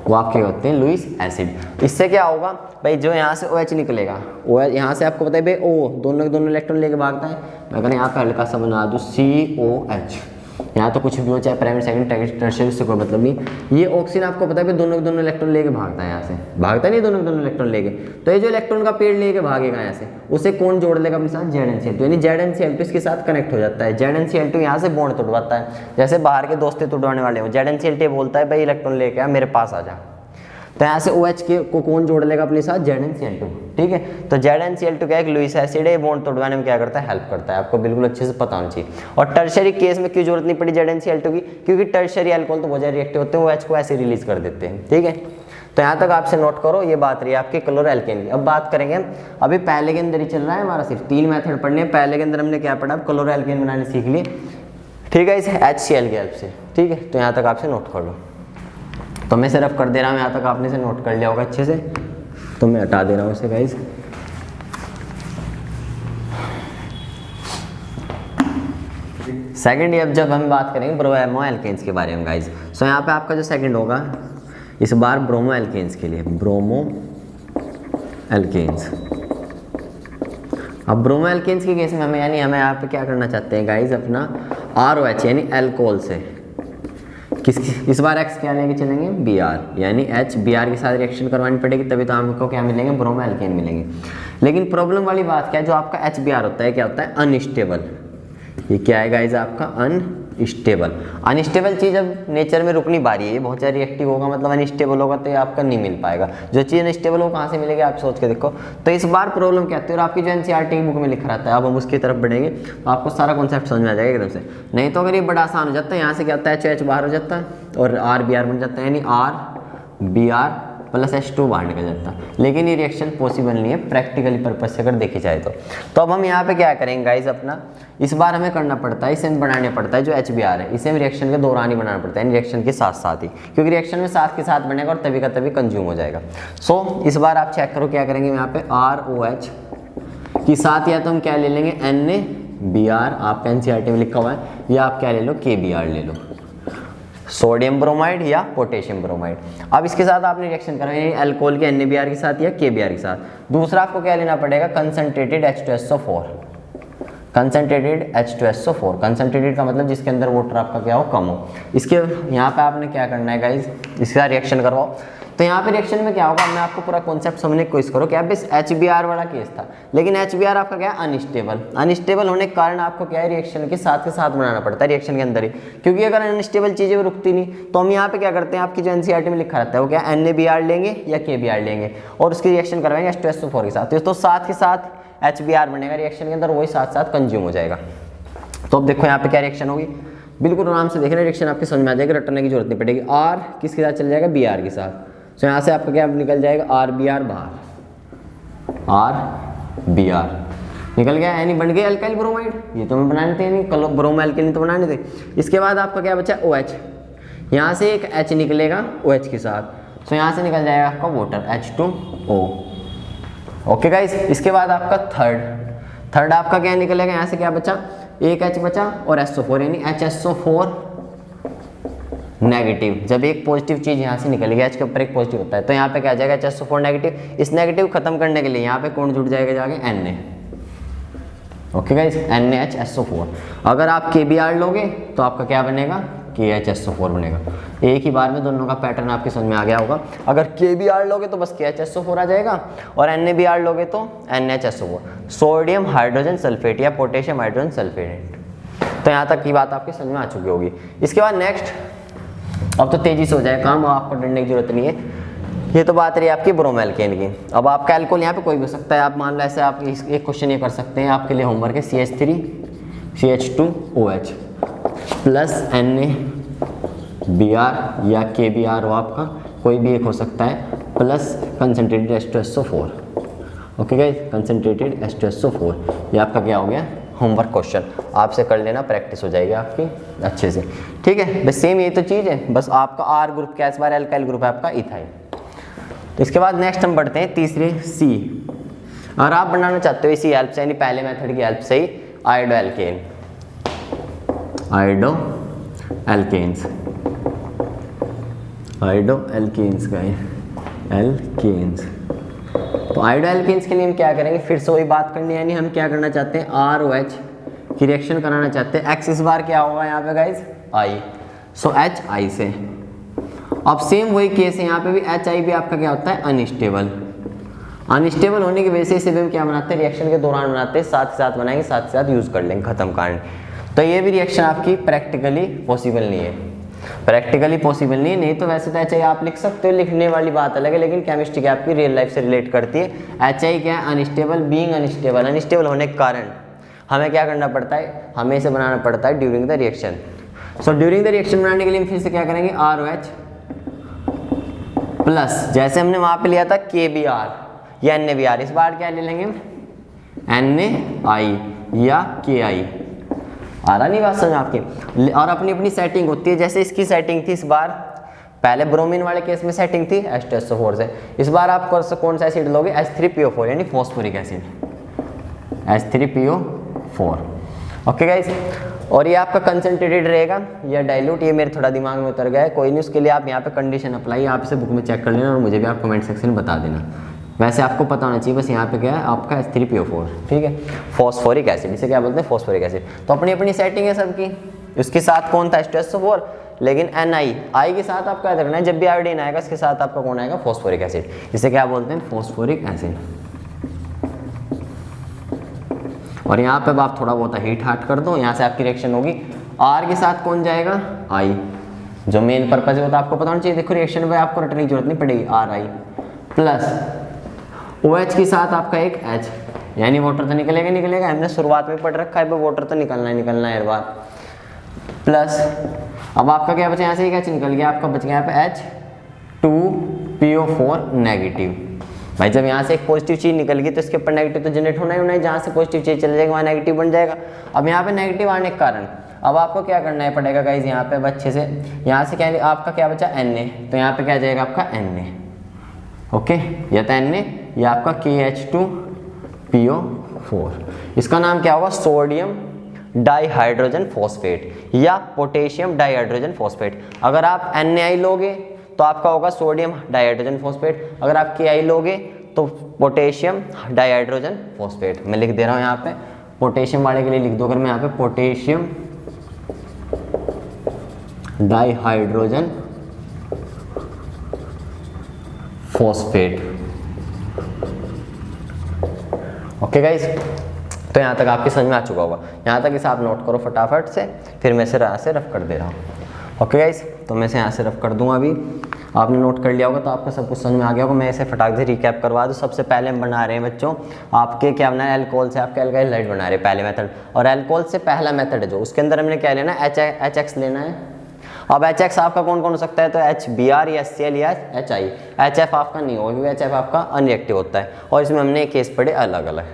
वो आपके होते हैं लुईस एसिड। इससे क्या होगा भाई, जो यहाँ से OH निकलेगा, OH यहाँ से आपको पता है भाई O दोनों इलेक्ट्रॉन लेके भागता है। मैं अगर यहाँ पे हल्का सा बना दूँ COH, यहाँ तो कुछ भी हो, चाहे प्राइमरी सेकंड टर्शियरी, उससे कोई मतलब नहीं। ये ऑक्सीजन आपको पता है दोनों के दोनों इलेक्ट्रॉन लेके भागता है, यहाँ से भागता नहीं दोनों के दोनों इलेक्ट्रॉन लेके। तो ये जो इलेक्ट्रॉन का पेड़ लेके भागेगा यहाँ से, उसे कौन जोड़ लेगा अपने साथ, ZnCl2, यानी ZnCl2 इसके साथ कनेक्ट हो जाता है। ZnCl2 यहाँ से बॉन्ड तोड़वाता है, जैसे बाहर के दोस्तें तोड़वाने वाले हो, ZnCl2 बोलता है भाई इलेक्ट्रॉन लेके आ, मेरे पास आ जा। तो यहाँ से OH के को कौन जोड़ लेगा अपने साथ, ZnCl2, ठीक है। तो ZnCl2 क्या एक लुईस एसिड है, बॉन्ड तोड़वाने में क्या करता है, हेल्प करता है। आपको बिल्कुल अच्छे से पता होना चाहिए। और टर्शियरी केस में क्यों जरूरत नहीं पड़ी ZnCl2 की, क्योंकि टर्शियरी अल्कोहल तो बहुत ज़्यादा रिएक्टिव होते हैं, OH को ऐसे रिलीज कर देते हैं, ठीक है। तो यहाँ तक आपसे नोट करो, ये बात रही आपके क्लोरोएल्केन की। अब बात करेंगे, अभी पहले के अंदर ही चल रहा है हमारा, सिर्फ 3 मेथड पढ़ने हैं। पहले के अंदर हमने क्या पढ़ा, अब क्लोरोएल्केन बनाने सीख लिए, ठीक है, इस HCl की हेल्प से, ठीक है। तो यहाँ तक आपसे नोट कर लो। तो मैं सिर्फ कर दे रहा हूँ, यहाँ तक आपने से नोट कर लिया होगा अच्छे से, तो मैं हटा दे रहा हूँ इसे गाइस। सेकंड, अब जब हम बात करेंगे ब्रोमो एल्केन्स के बारे में गाइस, सो यहाँ पे आपका जो सेकंड होगा इस बार ब्रोमो एल्केन्स के लिए, ब्रोमो एल्केन्स। अब ब्रोमो एल्केन्स के केस में हमें यहाँ पे क्या करना चाहते हैं गाइस, अपना ROH यानी अल्कोहल से इस बार X क्या लेके चलेंगे, Br, यानी H Br के साथ रिएक्शन करवानी पड़ेगी, तभी तो आपको क्या मिलेंगे, ब्रोमो एल्केन मिलेंगे। लेकिन प्रॉब्लम वाली बात क्या है, जो आपका HBr होता है क्या होता है, अनस्टेबल। ये क्या है गाइस आपका, अनस्टेबल चीज़ अब नेचर में रुकनी बारी है, ये बहुत ज़्यादा रिएक्टिव होगा, मतलब अनस्टेबल होगा तो ये आपका नहीं मिल पाएगा। जो चीज़ अनस्टेबल हो कहाँ से मिलेगी, आप सोच के देखो। तो इस बार प्रॉब्लम क्या आती है, और आपकी जो NCERT की बुक में लिखा रहता है, अब हम उसकी तरफ बढ़ेंगे तो आपको सारा कॉन्सेप्ट समझ में आ जाएगा एकदम से। नहीं तो अगर ये बड़ा आसान हो जाता है, यहाँ से क्या होता है, HOH बाहर हो जाता है और RBr बन जाता है, यानी RBr प्लस H2 बाहर निकल जाता है। लेकिन ये रिएक्शन पॉसिबल नहीं है प्रैक्टिकली पर्पज से अगर देखी जाए तो अब हम यहाँ पे क्या करेंगे गाइज, अपना इस बार हमें करना पड़ता है, इसे बनाने पड़ता है जो HBr है, इसे हम रिएक्शन के दौरान ही बनाना पड़ता है, रिएक्शन के साथ साथ ही, क्योंकि रिएक्शन में साथ के साथ बनेगा और तभी का तभी कंज्यूम हो जाएगा। सो इस बार आप चेक करो क्या करेंगे, यहाँ पे ROH के साथ या तो हम क्या ले लेंगे, NaBr, आपका NCERT में लिखा हुआ है, या आप क्या ले लो, KBr ले लो, सोडियम ब्रोमाइड या पोटेशियम ब्रोमाइड। अब इसके साथ आपने रिएक्शन करना है अल्कोहल के NaBr के साथ या KBr के साथ। दूसरा आपको क्या लेना पड़ेगा, concentrated H2SO4, concentrated H2SO4। Concentrated का मतलब जिसके अंदर वाटर आपका क्या हो, कम हो। इसके यहाँ पे आपने क्या करना है गाइज, इसके साथ रिएक्शन करवाओ। तो यहाँ पे रिएक्शन में क्या होगा, मैं आपको पूरा कॉन्सेप्ट समझने की कोशिश करो। क्या बस HBr वाला केस था, लेकिन HBr आपका क्या है, अनस्टेबल होने के कारण आपको क्या है, रिएक्शन के साथ बनाना पड़ता है रिएक्शन के अंदर ही, क्योंकि अगर अनस्टेबल चीज़ें रुकती नहीं। तो हम यहाँ पे क्या करते हैं, आपकी जो NCERT में लिखा रहता है वो क्या, NaBr लेंगे या KBr लेंगे और उसकी रिएक्शन करवाएंगे H2SO4 के साथ, तो साथ के साथ HBr बनेगा रिएक्शन के अंदर, वही साथ साथ कंज्यूम हो जाएगा। तो अब देखो यहाँ पे क्या रिएक्शन होगी, बिल्कुल आराम से देखना, रिएक्शन आपकी समझ में आ जाएगी, रटने की जरूरत नहीं पड़ेगी। R किसके साथ चल जाएगा, Br के साथ। तो यहाँ से आपका क्या निकल जाएगा, RBr बाहर, RBr निकल गया, यानी बन गया अल्काइल ब्रोमाइड। ये तो हमें बनाने थे, यानी ब्रोमो अल्काइल तो बनाने थे। इसके बाद आपका क्या बचा, OH, यहाँ से एक H निकलेगा OH के साथ, तो यहाँ से निकल जाएगा आपका वाटर H2O। ओके गाइस, इसके बाद आपका थर्ड आपका क्या निकलेगा, यहाँ से क्या बचा, एक H बचा और SO4, यानी HSO4 नेगेटिव। जब एक पॉजिटिव चीज यहाँ से निकलेगी, H के ऊपर एक पॉजिटिव होता है, तो यहाँ पे क्या आ जाएगा, HSO4 नेगेटिव। इस नेगेटिव खत्म करने के लिए यहाँ पे कौन जुड़ जाएगा जाके, Na। Okay guys, NaHSO4। अगर आप KBr लोगे तो आपका क्या बनेगा, KHSO4 बनेगा। एक ही बार में दोनों का पैटर्न आपके समझ में आ गया होगा। अगर KBr लोगे तो बस KHSO4 आ जाएगा, और NaBr लोगे तो NaHSO4, सोडियम हाइड्रोजन सल्फेट या पोटेशियम हाइड्रोजन सल्फेट। तो यहाँ तक की बात आपकी समझ में आ चुकी होगी। इसके बाद नेक्स्ट, अब तो तेजी से हो जाए काम, आपको डरने की जरूरत नहीं है। ये तो बात रही आपकी ब्रोमो एल्केन की। अब आपका अल्कोहल यहाँ पे कोई भी हो सकता है, आप मान लो ऐसे आप एक क्वेश्चन ये कर सकते हैं, आपके लिए होमवर्क है, CH3CH2OH प्लस NaBr या KBr हो, आपका कोई भी एक हो सकता है, plus concentrated H2SO4। Okay guys, concentrated H2SO4, ये आपका क्या हो गया, होमवर्क क्वेश्चन। आपसे कर लेना, प्रैक्टिस हो जाएगी आपकी अच्छे से, ठीक है। बस सेम ये तो चीज़ है, बस आपका R ग्रुप क्या इस बार एल्काइल ग्रुप है आपका इथाइल। तो इसके बाद नेक्स्ट हम बढ़ते हैं तीसरे C। अगर आप बनाना चाहते हो इसी हेल्प से, यानी पहले मेथड की हेल्प से ही, आयोडो एल्केन्स का एल्केन्स। तो आयोडो एल्केन्स के लिए हम क्या करेंगे, फिर से वही बात करनी है, यानी हम क्या करना चाहते हैं, ROH की रिएक्शन कराना चाहते हैं। X इस बार क्या होगा यहाँ पे guys, I, so H I से। अब सेम वही केस है यहाँ पे भी, एच आई भी आपका क्या होता है अनस्टेबल। अनस्टेबल होने की वजह से इसे भी हम क्या बनाते हैं रिएक्शन के दौरान बनाते हैं, साथ ही साथ बनाएंगे, साथ ही साथ यूज कर लेंगे, खत्म कहानी। तो ये भी रिएक्शन आपकी प्रैक्टिकली पॉसिबल नहीं है, प्रैक्टिकली पॉसिबल नहीं है। नहीं तो वैसे तो एच आई आप लिख सकते हो, लिखने वाली बात अलग है, लेकिन केमिस्ट्री की आपकी रियल लाइफ से रिलेट करती है। एच आई क्या है अनस्टेबल, बीइंग अनस्टेबल, अनस्टेबल होने के कारण हमें क्या करना पड़ता है, हमें इसे बनाना पड़ता है during the reaction. So during the reaction बनाने के लिए हम फिर से क्या करेंगे, आर ओ एच प्लस, जैसे हमने वहां पे लिया था के बी आर या एन ए बी आर, इस बार क्या ले लेंगे एन ए आई या के आई। आ रहा नहीं बात समझ आपकी। और अपनी अपनी सेटिंग होती है, जैसे इसकी सेटिंग थी इस बार, पहले ब्रोमीन वाले केस में सेटिंग थी H2SO4 से, इस बार आप कौन सा एसिड लोगे H3PO4 यानी phosphoric acid, H3PO4। Okay guys, और ये आपका कंसंट्रेटेड रहेगा या डाइल्यूट, ये मेरे थोड़ा दिमाग में उतर गया है, कोई नहीं, उसके लिए आप यहाँ पे कंडीशन अप्लाई, आप इसे बुक में चेक कर लेना और मुझे भी आप कमेंट सेक्शन में बता देना। वैसे आपको पता होना चाहिए, बस यहाँ पे क्या है आपका H3PO4, ठीक है, फॉस्फोरिक एसिड, इसे क्या बोलते हैं फॉस्फोरिक एसिड। तो अपनी अपनी सेटिंग है सबकी। उसके साथ कौन था H2SO4, लेकिन NI के साथ आपका याद रखना है, जब भी आयोडीन आएगा इसके साथ आपका कौन आएगा फॉस्फोरिक एसिड, इसे क्या बोलते हैं फॉस्फोरिक एसिड। और यहाँ पे अब आप थोड़ा बहुत हीट हार्ट कर दो, यहाँ से आपकी रिएक्शन होगी, R के साथ कौन जाएगा I, जो मेन पर्पज है वो तो आपको पता होना चाहिए। देखो रिएक्शन में आपको रटने की जरूरत नहीं पड़ेगी, RI प्लस OH के साथ आपका एक H, यानी वाटर तो निकलेगा, हमने शुरुआत में पढ़ रखा है पर वाटर तो निकलना है हर बार, प्लस अब आपका क्या बचा यहाँ से, एक H निकल गया, आपका बच गया यहाँ पे H2PO4 नेगेटिव। भाई जब यहाँ से एक पॉजिटिव चीज निकल गई तो इसके ऊपर नेगेटिव तो जनरेट होना ही होना है, जहाँ से पॉजिटिव चीज चले जाएगा वहाँ नेगेटिव बन जाएगा। अब यहाँ पे नेगेटिव आने के कारण अब आपको क्या करना है पड़ेगा गाइज, यहाँ पे अच्छे से, यहाँ से क्या आपका क्या बचा Na, तो यहाँ पे क्या जाएगा आपका Na, ओके, या तो Na या आपका KH2PO4, इसका नाम क्या होगा सोडियम डाइहाइड्रोजन फॉस्फेट या पोटेशियम डाइहाइड्रोजन फॉस्फेट। अगर आप NaI लोगे तो आपका होगा सोडियम डाइहाइड्रोजन फॉस्फेट, अगर आप Ki लोगे तो पोटेशियम डाइहाइड्रोजन फॉस्फेट। मैं लिख दे रहा हूँ यहाँ पे, पोटेशियम वाले के लिए लिख दो, अगर मैं यहाँ पे potassium dihydrogen phosphate. Okay guys, तो यहाँ तक आपकी समझ में आ चुका होगा, यहाँ तक इसे आप नोट करो फटाफट से, फिर मैं इसे यहाँ से रफ कर दे रहा हूँ। ओके गाइस, तो मैं इसे यहाँ से रफ कर दूंगा, अभी आपने नोट कर लिया होगा तो आपको सब कुछ समझ में आ गया होगा। मैं इसे फटाक से रिकैप करवा दूँ। सबसे पहले हम बना रहे हैं बच्चों आपके क्या बना है, अल्कोहल से आपके अल्काइल हैलाइड बना रहे हैं पहले मेथड, और अल्कोहल से पहला मेथड है जो, उसके अंदर हमने क्या लेना है HX लेना है। अब HX आपका कौन कौन हो सकता है, तो HBr या HCl या HI। HF आपका नहीं होगा क्योंकि HF आपका अनरिएक्टिव होता है, और इसमें हमने केस पढ़े अलग अलग,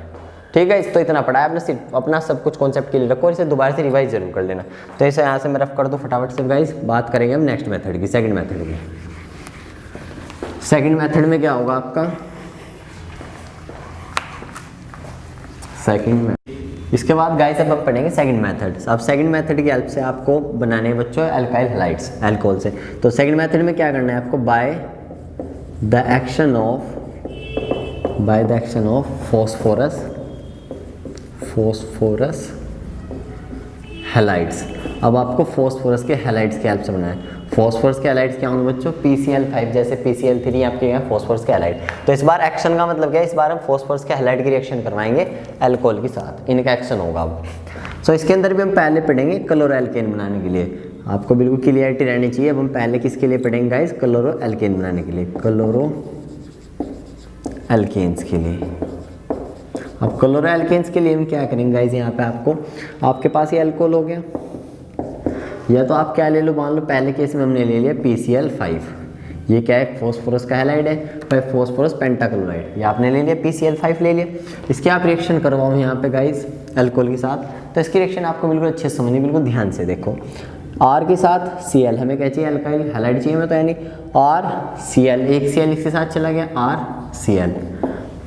ठीक है। इस तो इतना पढ़ा है आपने, सिर्फ अपना सब कुछ कॉन्सेप्ट के लिए रखो, इसे दोबारा से रिवाइज जरूर कर लेना। तो इसे यहाँ से मैं रफ कर दूँ फटाफट से गाइस। बात करेंगे हम नेक्स्ट मेथड की, सेकंड मेथड की। सेकंड मेथड में क्या होगा आपका, सेकंड में इसके बाद गाइस अब हम पढ़ेंगे सेकंड मेथड। अब सेकंड मेथड की हेल्प से आपको बनाने हैं बच्चों अल्काइल हैलाइड्स अल्कोहल से। तो सेकंड मेथड में क्या करना है आपको, bye the action of phosphorus halides. अब आपको फॉस्फोरस के हैलाइड्स की हेल्प से बनाना है। फॉस्फोरस के हैलाइड्स क्या होंगे बच्चों, PCl5 जैसे PCl3 आपके हैं फॉस्फोरस के हैलाइड। तो इस बार एक्शन का मतलब क्या है, इस बार हम फॉस्फोरस के हैलाइड की रिएक्शन करवाएंगे अल्कोहल के साथ, इनका एक्शन होगा अब। सो इसके अंदर भी हम पहले पढ़ेंगे क्लोरोएल्केन बनाने के लिए, आपको बिल्कुल क्लियरिटी रहनी चाहिए। अब हम पहले किसके लिए पढ़ेंगे गाइस, क्लोरोएल्केन बनाने के लिए, क्लोरोएल्केन्स के लिए। अब क्लोरोएल्केन्स के लिए हम क्या करेंगे गाइस, यहाँ पे आपके पास ये अल्कोहल हो गया, या तो आप क्या ले लो, मान लो पहले केस में हमने ले लिया PCl5, ये क्या है फॉस्फोरस का हैलाइड है, फिर फॉस्फोरस पेंटाक्लोराइड, ये आपने ले लिया PCl5 ले लिया। इसके आप रिएक्शन करवाओ यहाँ पे गाइस अल्कोहल के साथ। तो इसकी रिएक्शन आपको बिल्कुल अच्छे से समझनी, बिल्कुल ध्यान से देखो। R के साथ Cl, हमें क्या चाहिए अल्काइल हैलाइड चाहिए, हमें तो यानी RCl, एक Cl इसके साथ चला गया RCl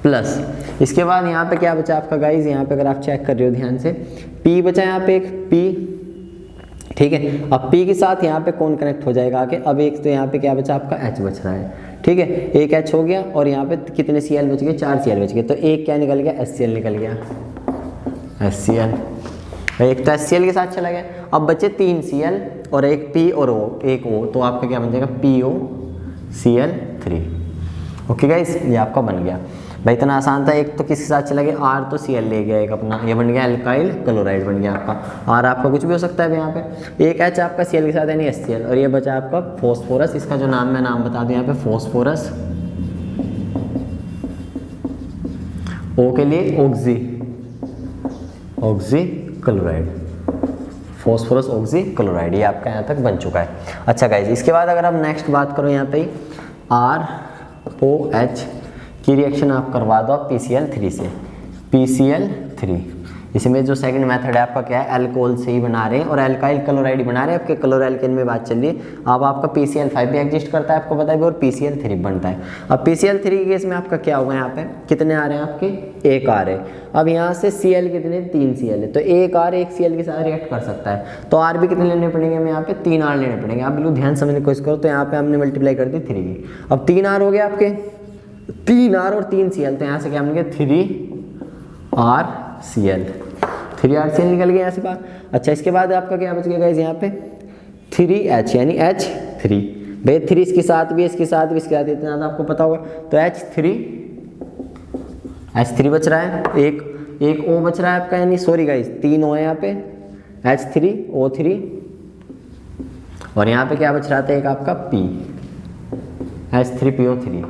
प्लस, इसके बाद यहाँ पे क्या बचा आपका गाइस, यहाँ पे अगर आप चेक कर रहे हो ध्यान से, P बचा यहाँ पे एक P, ठीक है। अब P के साथ यहाँ पे कौन कनेक्ट हो जाएगा आके, अब एक तो यहाँ पे क्या बचा आपका H बच रहा है, ठीक है, एक H हो गया, और यहाँ पे कितने Cl बच गए, 4 Cl बच गए, तो एक क्या निकल गया HCl निकल गया, HCl एक तो HCl के साथ चला गया। अब बचे 3 Cl और एक P और O, एक O, तो आपका क्या बन जाएगा POCl3। ओके गाइस, ये आपका बन गया। भाई इतना आसान था। एक तो किसके साथ चला गया, R तो Cl ले गया एक अपना, ये बन गया एल्काइल क्लोराइड बन गया आपका। R आपका कुछ भी हो सकता है यहाँ पे। एक H आपका Cl के साथ यानी HCl, और ये बचा आपका फॉस्फोरस। इसका जो नाम मैं नाम बता दूँ यहाँ पे, फॉस्फोरस। O के लिए oxy chloride, phosphorus oxy chloride, ये आपका यहाँ तक बन चुका है। अच्छा गाइज, इसके बाद अगर आप नेक्स्ट बात करो यहाँ पे ROH की रिएक्शन आप करवा दो PCl3 से, PCl3। इसमें जो सेकंड मेथड है आपका क्या है, अल्कोहल से ही बना रहे हैं और एल्काइल क्लोराइड बना रहे हैं। आपके क्लोरैल्केन में बात चल रही है। अब आपका PCl5 भी एग्जिस्ट करता है आपको पता है, और PCl3 बनता है। अब PCl3 के केस में आपका क्या होगा, यहाँ पे कितने आ रहे हैं आपके, एक आ रहे हैं। अब यहाँ से Cl कितने, 3 Cl है, तो एक R एक Cl के साथ रिएक्ट कर सकता है। तो R भी कितने लेने पड़ेंगे हमें, यहाँ पे 3 R लेने पड़ेंगे। आप बिल्कुल ध्यान समझने की कोशिश करो। तो यहाँ पे हमने मल्टीप्लाई कर दी 3 की। अब 3 R हो गया आपके, 3 R और 3 Cl, तो यहाँ से क्या बन गया 3RCl, 3RCl निकल गया यहाँ से बाहर। अच्छा, इसके बाद आपका क्या बच गया गाइस, यहाँ पे 3H यानी H3। भाई 3 इसके साथ भी, इसके साथ भी, इसके साथ, इतना ज़्यादा आपको पता होगा। तो H3 बच रहा है, एक O बच रहा है आपका, यानी सॉरी गाइस 3 O है यहाँ पे, H3O3, और यहाँ पे क्या बच रहा था, एक आपका P, H3PO3,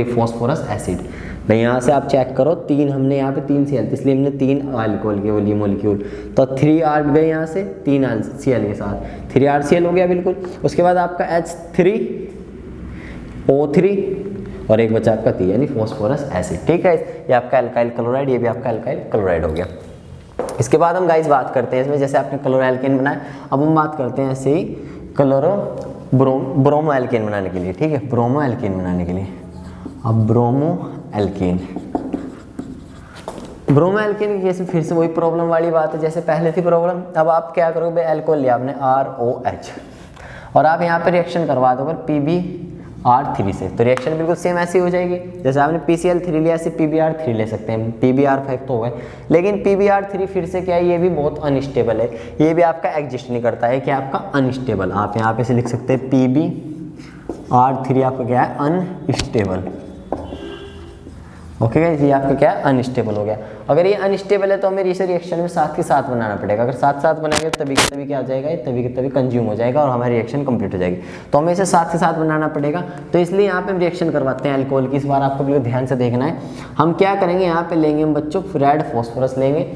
फॉस्फोरस एसिड। भाई यहाँ से आप चेक करो, 3 हमने यहाँ पे 3 Cl, इसलिए हमने 3 अल्कोहल के वो मॉलिक्यूल, तो 3R गए यहाँ से 3 Cl के साथ, 3RCl हो गया बिल्कुल। उसके बाद आपका H3O3 और एक बचा आपका P यानी फॉस्फोरस एसिड। ठीक है, ये आपका एल्काइल क्लोराइड, ये भी आपका एल्काइल क्लोराइड हो गया। इसके बाद हम गाइस बात करते हैं इसमें, जैसे आपने क्लोरोएल्केन बनाया, अब हम बात करते हैं ऐसे ही ब्रोमो एल्केन बनाने के लिए। ठीक है, ब्रोमो एल्केन बनाने के लिए। अब ब्रोमो एल्केन के केस में फिर से वही प्रॉब्लम वाली बात है जैसे पहले थी प्रॉब्लम। अब आप क्या करोगे, एल्कोहल लिया आपने ROH, और आप यहाँ पे रिएक्शन करवा दोगे PbR3 से, तो रिएक्शन बिल्कुल सेम ऐसी हो जाएगी जैसे आपने PCl3 लिया, ऐसे PbR3 ले सकते हैं। PbR5 तो हो गए, लेकिन PbR3 फिर से क्या है, ये भी बहुत अनस्टेबल है, ये भी आपका एग्जिस्ट नहीं करता है, क्या आपका अनस्टेबल। आप यहाँ पे से लिख सकते हैं PbR3 आपका क्या है, अनस्टेबल। ओके गाइस, ये आपका क्या है, अनस्टेबल हो गया। अगर ये अनस्टेबल है तो हमें इसे रिएक्शन में साथ के साथ बनाना पड़ेगा। अगर साथ साथ बनाएंगे तभी के तभी क्या हो जाएगा, तभी के तभी कंज्यूम हो जाएगा और हमारी रिएक्शन कंप्लीट हो जाएगी। तो हमें इसे साथ के साथ बनाना पड़ेगा, तो इसलिए यहाँ पे हम रिएक्शन करवाते हैं अल्कोहल की। इस बार आपको बिल्कुल ध्यान से देखना है। हम क्या करेंगे, यहाँ पे लेंगे हम बच्चों रेड फॉस्फोरस लेंगे।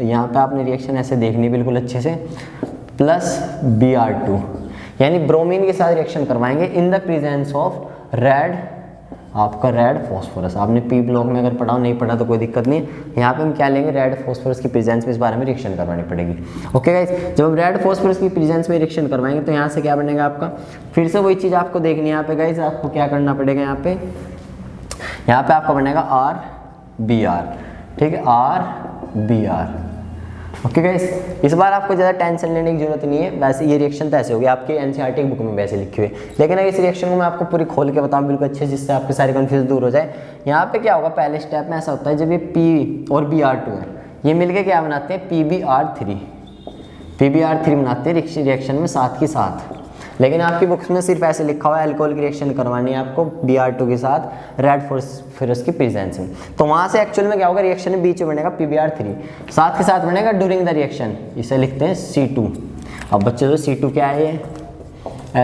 यहाँ पे आपने रिएक्शन ऐसे देखनी बिल्कुल अच्छे से, प्लस Br2 यानी ब्रोमीन के साथ रिएक्शन करवाएंगे in the presence of red phosphorus. आपने P ब्लॉक में अगर पढ़ा हो, नहीं पढ़ा तो कोई दिक्कत नहीं है। यहाँ पे हम क्या लेंगे, रेड फॉस्फोरस की प्रेजेंस में इस बारे में रिएक्शन करवानी पड़ेगी। ओके गाइस, जब हम रेड फॉस्फोरस की प्रेजेंस में रिएक्शन करवाएंगे तो यहाँ से क्या बनेगा आपका, फिर से वही चीज़ आपको देखनी है। यहाँ पे गाइस आपको क्या करना पड़ेगा, यहाँ पे आपका बनेगा RBr। ठीक है, RBr। ओके गाइस, इस बार आपको ज़्यादा टेंशन लेने की जरूरत नहीं है। वैसे ये रिएक्शन तो ऐसे होगी, आपके एनसीईआरटी बुक में वैसे लिखी हुई है, लेकिन अगर इस रिएक्शन को मैं आपको पूरी खोल के बताऊं बिल्कुल अच्छे, जिससे आपके सारे कंफ्यूजन दूर हो जाए। यहाँ पे क्या होगा, पहले स्टेप में ऐसा होता है, जब ये P और Br2 है, ये मिलके क्या बनाते हैं, PbR3 बनाते हैं रिएक्शन में साथ के साथ। लेकिन आपकी बुक्स में सिर्फ ऐसे लिखा हुआ है अल्कोहल की रिएक्शन करवानी है आपको Br2 के साथ रेड फॉस्फोरस की प्रेजेंस में। तो वहाँ से एक्चुअल में क्या होगा, रिएक्शन में बीच में बनेगा PbR3, साथ के साथ बनेगा ड्यूरिंग द रिएक्शन, इसे लिखते हैं C2। अब बच्चों जो C2 क्या है,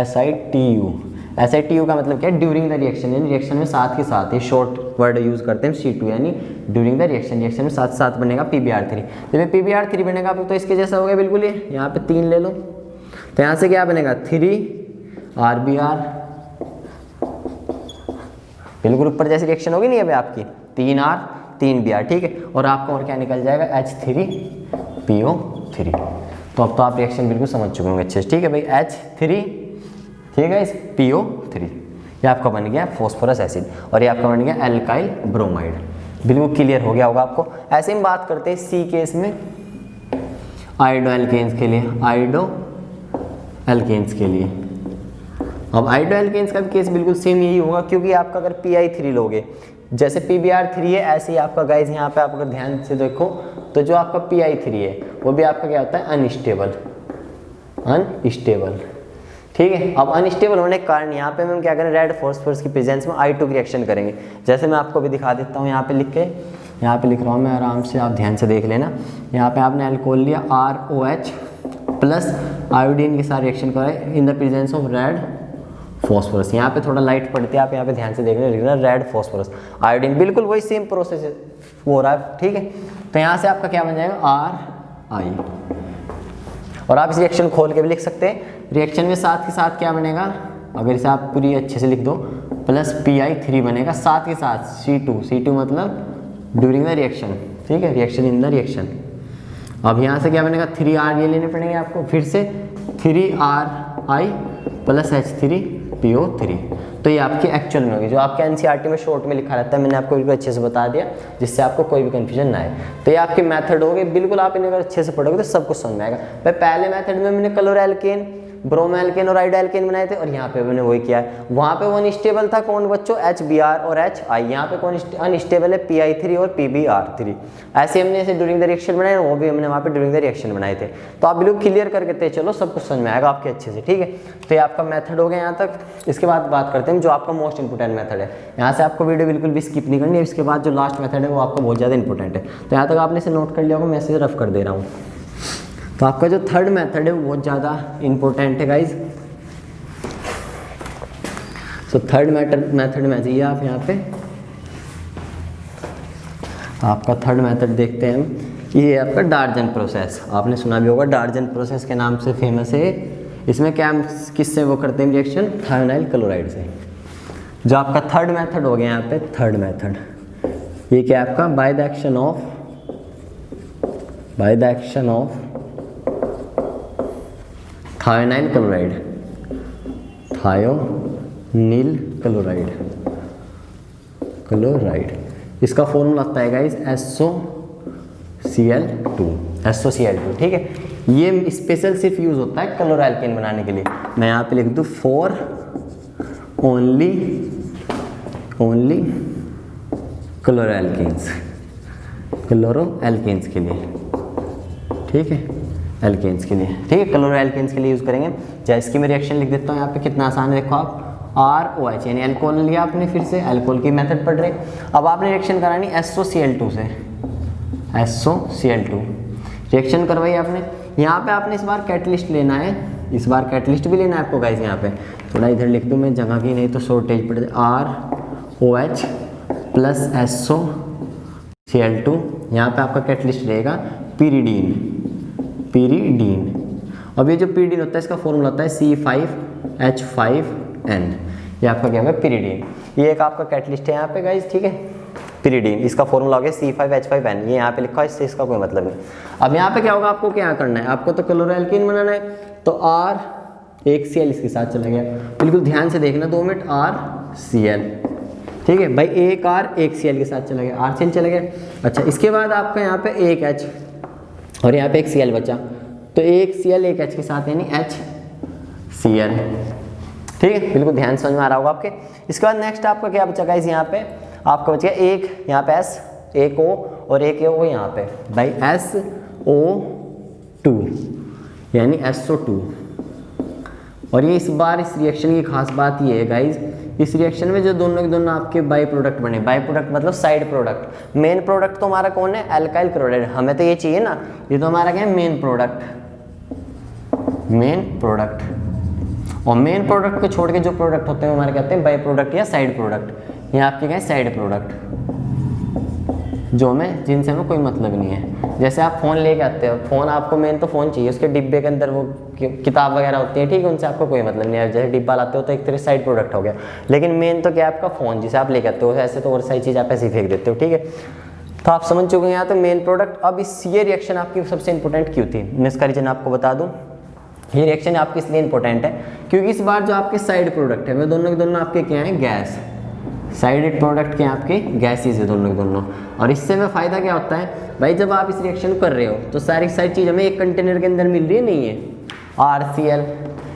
SITU का मतलब क्या है, ड्यूरिंग द रिएक्शन, यानी रिएक्शन में साथ के साथ, ये शॉर्ट वर्ड यूज करते हैं C2 यानी ड्यूरिंग द रिएक्शन में साथ साथ बनेगा PbR3। जब PbR3 बनेगा तो इसके जैसा हो गया बिल्कुल, ये यहाँ पे 3 ले लो, तो यहाँ से क्या बनेगा 3RBr, बिल्कुल ऊपर जैसी रिएक्शन होगी नहीं अभी आपकी, 3R 3Br। ठीक है, और आपका और क्या निकल जाएगा, H3PO3। तो अब तो आप रिएक्शन बिल्कुल समझ चुके होंगे अच्छे से। ठीक है भाई, H3, ठीक है इस PO3, ये आपका बन गया फॉस्फोरस एसिड, और ये आपका बन गया एल्काइल ब्रोमाइड। बिल्कुल क्लियर हो गया होगा आपको। ऐसे हम बात करते हैं C केस में आइडो एल्केन्स के लिए। अब आइडो एल्केन्स का भी केस बिल्कुल सेम यही होगा, क्योंकि आपका अगर PI3 लोगे, जैसे PbR3 है, ऐसे ही आपका गाइज यहाँ पे आप अगर ध्यान से देखो तो जो आपका PI3 है वो भी आपका क्या होता है, अनस्टेबल, अनस्टेबल। ठीक है, अब अनस्टेबल होने के कारण यहाँ पे हम क्या करें, रेड फॉस्फोरस की प्रेजेंस में I2 की रिएक्शन करेंगे। जैसे मैं आपको भी दिखा देता हूँ, यहाँ पे लिख के, यहाँ पे लिख रहा हूँ मैं आराम से, आप ध्यान से देख लेना। यहाँ पे आपने अल्कोहल लिया ROH प्लस आयोडीन के साथ रिएक्शन कराए in the presence of red phosphorus. यहाँ पे थोड़ा लाइट पड़ती है, आप यहाँ पे ध्यान से देख लेना, रेड फॉस्फोरस आयोडीन, बिल्कुल वही सेम प्रोसेस हो रहा है। ठीक है, तो यहाँ से आपका क्या बन जाएगा, RI। और आप इस रिएक्शन खोल के भी लिख सकते हैं। रिएक्शन में साथ के साथ क्या बनेगा, अगर इसे आप पूरी अच्छे से लिख दो, प्लस PI3 बनेगा, साथ के साथ C2 मतलब ड्यूरिंग द रिएक्शन। ठीक है, रिएक्शन इन द रिएक्शन। अब यहाँ से क्या बनेगा, 3R ये लेने पड़ेंगे आपको, फिर से 3RI प्लस H3PO3। तो ये आपकी एक्चुअल में होगी, जो आपके NCERT में शॉर्ट में लिखा रहता है, मैंने आपको बिल्कुल अच्छे से बता दिया जिससे आपको कोई भी कंफ्यूजन ना आए। तो ये आपके मेथड हो गए, बिल्कुल आप इन्हें अगर अच्छे से पढ़ोगे तो सब कुछ समझ में आएगा। भाई पहले मेथड में मैंने क्लोरोएल्केन, ब्रोमोएल्केन और आयोडोएल्केन बनाए थे, और यहाँ पे मैंने वही किया है। वहाँ पे वो अनस्टेबल था कौन बच्चों, HBr और HI। यहाँ पे कौन अनस्टेबल है, PI3 और PBr3। ऐसे हमने ऐसे ड्यूरिंग द रिएक्शन बनाए, वो भी हमने वहाँ पे ड्यूरिंग द रिएक्शन बनाए थे। तो आप बिल्कुल क्लियर करके चलो, सब कुछ समझ में आएगा आपके अच्छे से। ठीक है, तो ये आपका मेथड हो गया यहाँ तक। इसके बाद बात करते हैं जो आपका मोस्ट इंपोर्टेंट मेथड है। यहाँ से आपको वीडियो बिल्कुल भी स्किप नहीं करनी है। इसके बाद जो लास्ट मेथड है वो आपको बहुत ज़्यादा इंपॉर्टेंट है। तो यहाँ तक आपने इसे नोट कर लिया होगा, मैं इसे रफ कर दे रहा हूँ। तो आपका जो थर्ड मेथड है वो बहुत ज़्यादा इंपॉर्टेंट है गाइज। तो थर्ड मेथड में जाइए आप यहाँ पे, आपका थर्ड मेथड देखते हैं हम। ये आपका डार्जन प्रोसेस, आपने सुना भी होगा, डार्जन प्रोसेस के नाम से फेमस है। इसमें क्या हम किससे वो करते हैं रिएक्शन, थायोनाइल क्लोराइड से। जो आपका थर्ड मेथड हो गया यहाँ पे, थर्ड मेथड ये क्या आपका, by the action of thionyl chloride, thionyl chloride. इसका फॉर्मूला आता है गाइस SOCl2। ठीक है, ये स्पेशल सिर्फ यूज होता है क्लोरोएल्केन बनाने के लिए। मैं यहाँ पे लिख दूँ फॉर ओनली क्लोरोएल्केन्स के लिए। ठीक है, एल्केन्स के लिए। ठीक है, क्लोरोएल्केन्स के लिए यूज़ करेंगे। जैसे इसकी मैं रिएक्शन लिख देता हूँ यहाँ पे, कितना आसान है देखो आप, ROH यानी अल्कोहल लिया आपने, फिर से अल्कोहल की मेथड पढ़ रहे। अब आपने रिएक्शन करानी SOCl2 से, SOCl2 रिएक्शन करवाई आपने। यहाँ पे आपने इस बार कैटलिस्ट लेना है, इस बार कैटलिस्ट भी लेना है आपको गाइस। यहाँ पे थोड़ा इधर लिख दूँ मैं, जगह की नहीं तो शॉर्टेज पड़ जाए। ROH प्लस SOCl2, यहाँ पे आपका कैटलिस्ट रहेगा पिरिडीन। अब ये जो पिरिडीन होता है इसका फॉर्मूला होता है C5H5N। ये आपका क्या होगा, पिरिडीन। ये एक आपका कैटलिस्ट है यहाँ पे गाइस। ठीक है, पिरिडीन, इसका फॉर्मूला हो गया C5H5N। ये यहाँ पे लिखा है, इससे इसका कोई मतलब नहीं। अब यहाँ पे क्या होगा, आपको क्या करना है, आपको तो क्लोरोएल्केन बनाना है, तो R एक Cl इसके साथ चला गया, बिल्कुल ध्यान से देखना 2 मिनट, RCl। ठीक है भाई, एक R एक Cl के साथ चला गया, RCl चला गया। अच्छा, इसके बाद आपका यहाँ पे एक H और यहाँ पे एक Cl बचा, तो एक Cl एक H के साथ यानी HCl। ठीक है, बिल्कुल ध्यान समझ में आ रहा होगा आपके। इसके बाद नेक्स्ट आपका क्या बचा गाइस, यहाँ पे आपका बच गया एक, यहाँ पे S, एक O और एक O यहाँ पे भाई SO2 यानी SO2। और ये इस बार इस रिएक्शन की खास बात ये है गाइज, इस रिएक्शन में जो दोनों के दोनों आपके बाई प्रोडक्ट बने, बाई प्रोडक्ट मतलब साइड प्रोडक्ट। मेन प्रोडक्ट तो हमारा कौन है, एल्काइल क्लोराइड। हमें तो ये चाहिए ना, ये तो हमारा क्या है, मेन प्रोडक्ट। और मेन प्रोडक्ट को छोड़ के जो प्रोडक्ट होते हैं हमारे कहते हैं बाई प्रोडक्ट या साइड प्रोडक्ट। ये आपके क्या है, साइड प्रोडक्ट, जो हमें जिनसे हमें कोई मतलब नहीं है। जैसे आप फ़ोन लेके आते हो, फ़ोन आपको मेन तो फ़ोन चाहिए, उसके डिब्बे के अंदर वो किताब वगैरह होती है, ठीक है, उनसे आपको कोई मतलब नहीं है। जैसे डिब्बा लाते हो तो एक तरह साइड प्रोडक्ट हो गया, लेकिन मेन तो क्या है आपका फ़ोन, जिसे आप लेके आते हो। ऐसे तो और सारी चीज़ आप ऐसे ही फेंक देते हो। ठीक है, तो आप समझ चुके हैं यहाँ तो मेन प्रोडक्ट। अब इस ये रिएक्शन आपकी सबसे इंपॉर्टेंट क्यों थी, मैं इसका रीजन आपको बता दूँ। ये रिएक्शन आपकी इसलिए इंपॉर्टेंट है क्योंकि इस बार जो आपके साइड प्रोडक्ट है वे दोनों के दोनों आपके क्या हैं, गैस। साइडेड प्रोडक्ट के आपके गैसेज है दोनों के दोनों। और इससे में फ़ायदा क्या होता है भाई, जब आप इस रिएक्शन कर रहे हो तो सारी चीज़ हमें एक कंटेनर के अंदर मिल रही है, नहीं है। RCl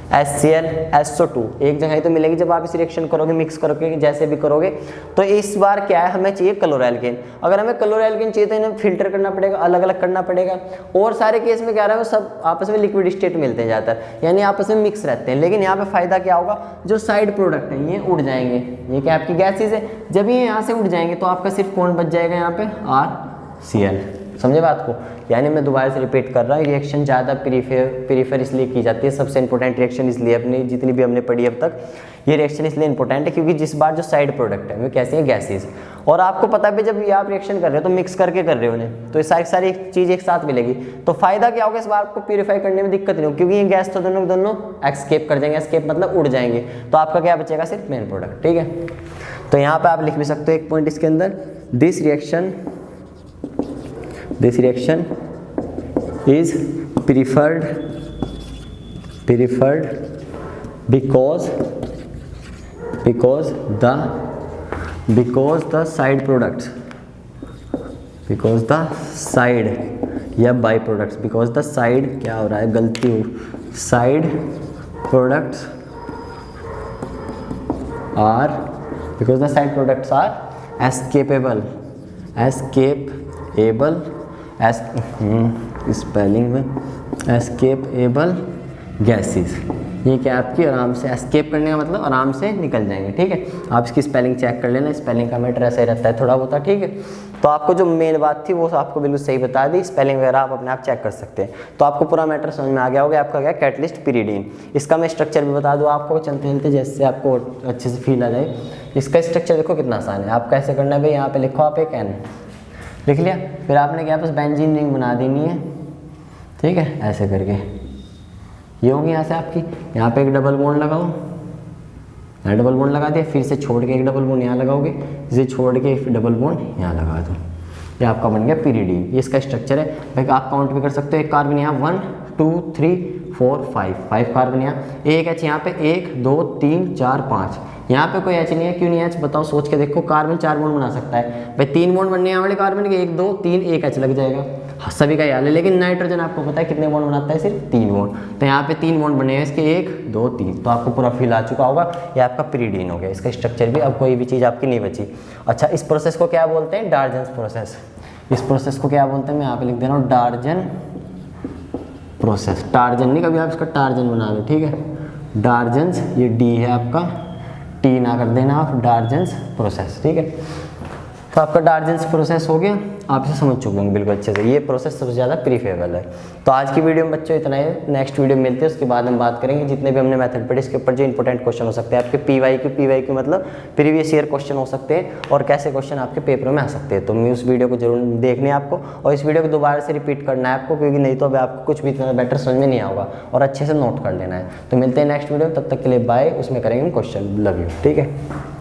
HCl SO2 एक जगह ही तो मिलेगी जब आप इस रिएक्शन करोगे, मिक्स करोगे, जैसे भी करोगे। तो इस बार क्या है, हमें चाहिए क्लोरोएल्केन। अगर हमें क्लोरोएल्केन चाहिए तो इन्हें फिल्टर करना पड़ेगा, अलग अलग करना पड़ेगा। और सारे केस में क्या रहा है, वो सब आपस में लिक्विड स्टेट मिलते हैं ज़्यादातर, यानी आपस में मिक्स रहते हैं। लेकिन यहाँ पे फायदा क्या होगा, जो साइड प्रोडक्ट है ये उड़ जाएंगे, ये क्या आपकी गैसेज है, जब ये यहाँ से उड़ जाएंगे तो आपका सिर्फ कौन बच जाएगा यहाँ पे, RCl। समझे बात को? यानी मैं दोबारा से रिपीट कर रहा हूँ, रिएक्शन ज़्यादा प्रीफर इसलिए की जाती है, सबसे इंपॉर्टेंट रिएक्शन इसलिए अपनी जितनी भी हमने पढ़ी अब तक, ये रिएक्शन इसलिए इंपॉर्टेंट है क्योंकि जिस बार जो साइड प्रोडक्ट है वो कैसे हैं, गैसेज। और आपको पता है जब ये आप रिएक्शन कर रहे हो तो मिक्स करके कर रहे हो उन्हें, तो ये सारी चीज़ एक साथ मिलेगी। तो फायदा क्या होगा, इस बार आपको प्यूरीफाई करने में दिक्कत नहीं होगी क्योंकि ये गैस तो दोनों एक्सकेप कर जाएंगे, एस्केप मतलब उड़ जाएंगे। तो आपका क्या बचेगा, सिर्फ मेन प्रोडक्ट। ठीक है, तो यहाँ पर आप लिख भी सकते हो एक पॉइंट इसके अंदर, this reaction is preferred because the side products, because the side या by products, because the side क्या हो रहा है, गलती हो, side products are, because the side products are escapable spelling में एस्केपेबल गैसेस, ये क्या आपकी आराम से एस्केप करने का मतलब आराम से निकल जाएंगे। ठीक है, आप इसकी स्पेलिंग चेक कर लेना, स्पेलिंग का मैटर ऐसा ही रहता है थोड़ा बहुत। ठीक है, तो आपको जो मेन बात थी वो आपको बिल्कुल सही बता दी, स्पेलिंग वगैरह आप अपने आप चेक कर सकते हैं। तो आपको पूरा मैटर समझ में आ गया होगा। आपका क्या कैटलिस्ट पिरिडीन, इसका मैं स्ट्रक्चर भी बता दूँ आपको चलते चलते, जैसे आपको अच्छे से फील आ जाए। इसका स्ट्रक्चर देखो कितना आसान है, आप कैसे करना है भाई, यहाँ पे लिखो आप एक N लिख लिया, फिर आपने क्या बस बेंजीन रिंग बना देनी है। ठीक है, ऐसे करके ये होगी यहाँ से आपकी, यहाँ पे एक डबल बॉन्ड लगाओ, यहाँ डबल बॉन्ड लगा दिया, फिर से छोड़ के एक डबल बॉन्ड यहाँ लगाओगे, इसे छोड़ के फिर डबल बॉन्ड यहाँ लगा दो, ये आपका बन गया पिरिडीन। ये इसका स्ट्रक्चर है भाई, आप काउंट भी कर सकते हो। एक कार्बन यहाँ 1 2 3 4 5 कार्बन यहाँ, एक एच यहाँ पे 1 2 3 4 5, यहाँ पे कोई एच नहीं है, क्यों नहीं है एच बताओ, सोच के देखो। कार्बन 4 बॉन्ड बना सकता है भाई, 3 बॉन्ड बनने हैं वाले कार्बन के, 1 2 3 1 एच लग जाएगा, सभी का याद है। लेकिन नाइट्रोजन आपको पता है कितने बॉन्ड बनाता है, सिर्फ 3 बॉन्ड। तो यहाँ पे 3 बॉन्ड बने हैं इसके, 1 2 3, तो आपको पूरा फील आ चुका होगा, ये आपका पिरिडीन हो गया। इसका स्ट्रक्चर भी, अब कोई भी चीज़ आपकी नहीं बची। अच्छा, इस प्रोसेस को क्या बोलते हैं, डार्जन्स प्रोसेस। इस प्रोसेस को क्या बोलते हैं, मैं यहाँ पे लिख दे रहा हूँ डार्जन प्रोसेस, टार्जन नहीं, कभी आप इसका टार्जन बना लो। ठीक है, डार्जन्स, ये डी है आपका, टी ना कर देना आप, डार्जन्स प्रोसेस। ठीक है, तो आपका डार्जन्स प्रोसेस हो गया, आप इसे समझ चुके होंगे बिल्कुल अच्छे से। ये प्रोसेस सबसे ज़्यादा प्रीफरेबल है। तो आज की वीडियो में बच्चों इतना ही, नेक्स्ट वीडियो मिलते हैं, उसके बाद हम बात करेंगे जितने भी हमने मेथड पढ़े इसके ऊपर जो इंपॉर्टेंट क्वेश्चन हो सकते हैं आपके PYQ मतलब प्रीवियस ईयर क्वेश्चन हो सकते हैं, और कैसे क्वेश्चन आपके पेपर में आ सकते हैं। तो मैं उस वीडियो को जरूर देखने आपको, और इस वीडियो को दोबारा से रिपीट करना है आपको, क्योंकि नहीं तो अभी आपको कुछ भी इतना बेटर समझ में नहीं आएगा, और अच्छे से नोट कर लेना है। तो मिलते हैं नेक्स्ट वीडियो, तब तक के लिए बाय, उसमें करेंगे हम क्वेश्चन। Love you. ठीक है।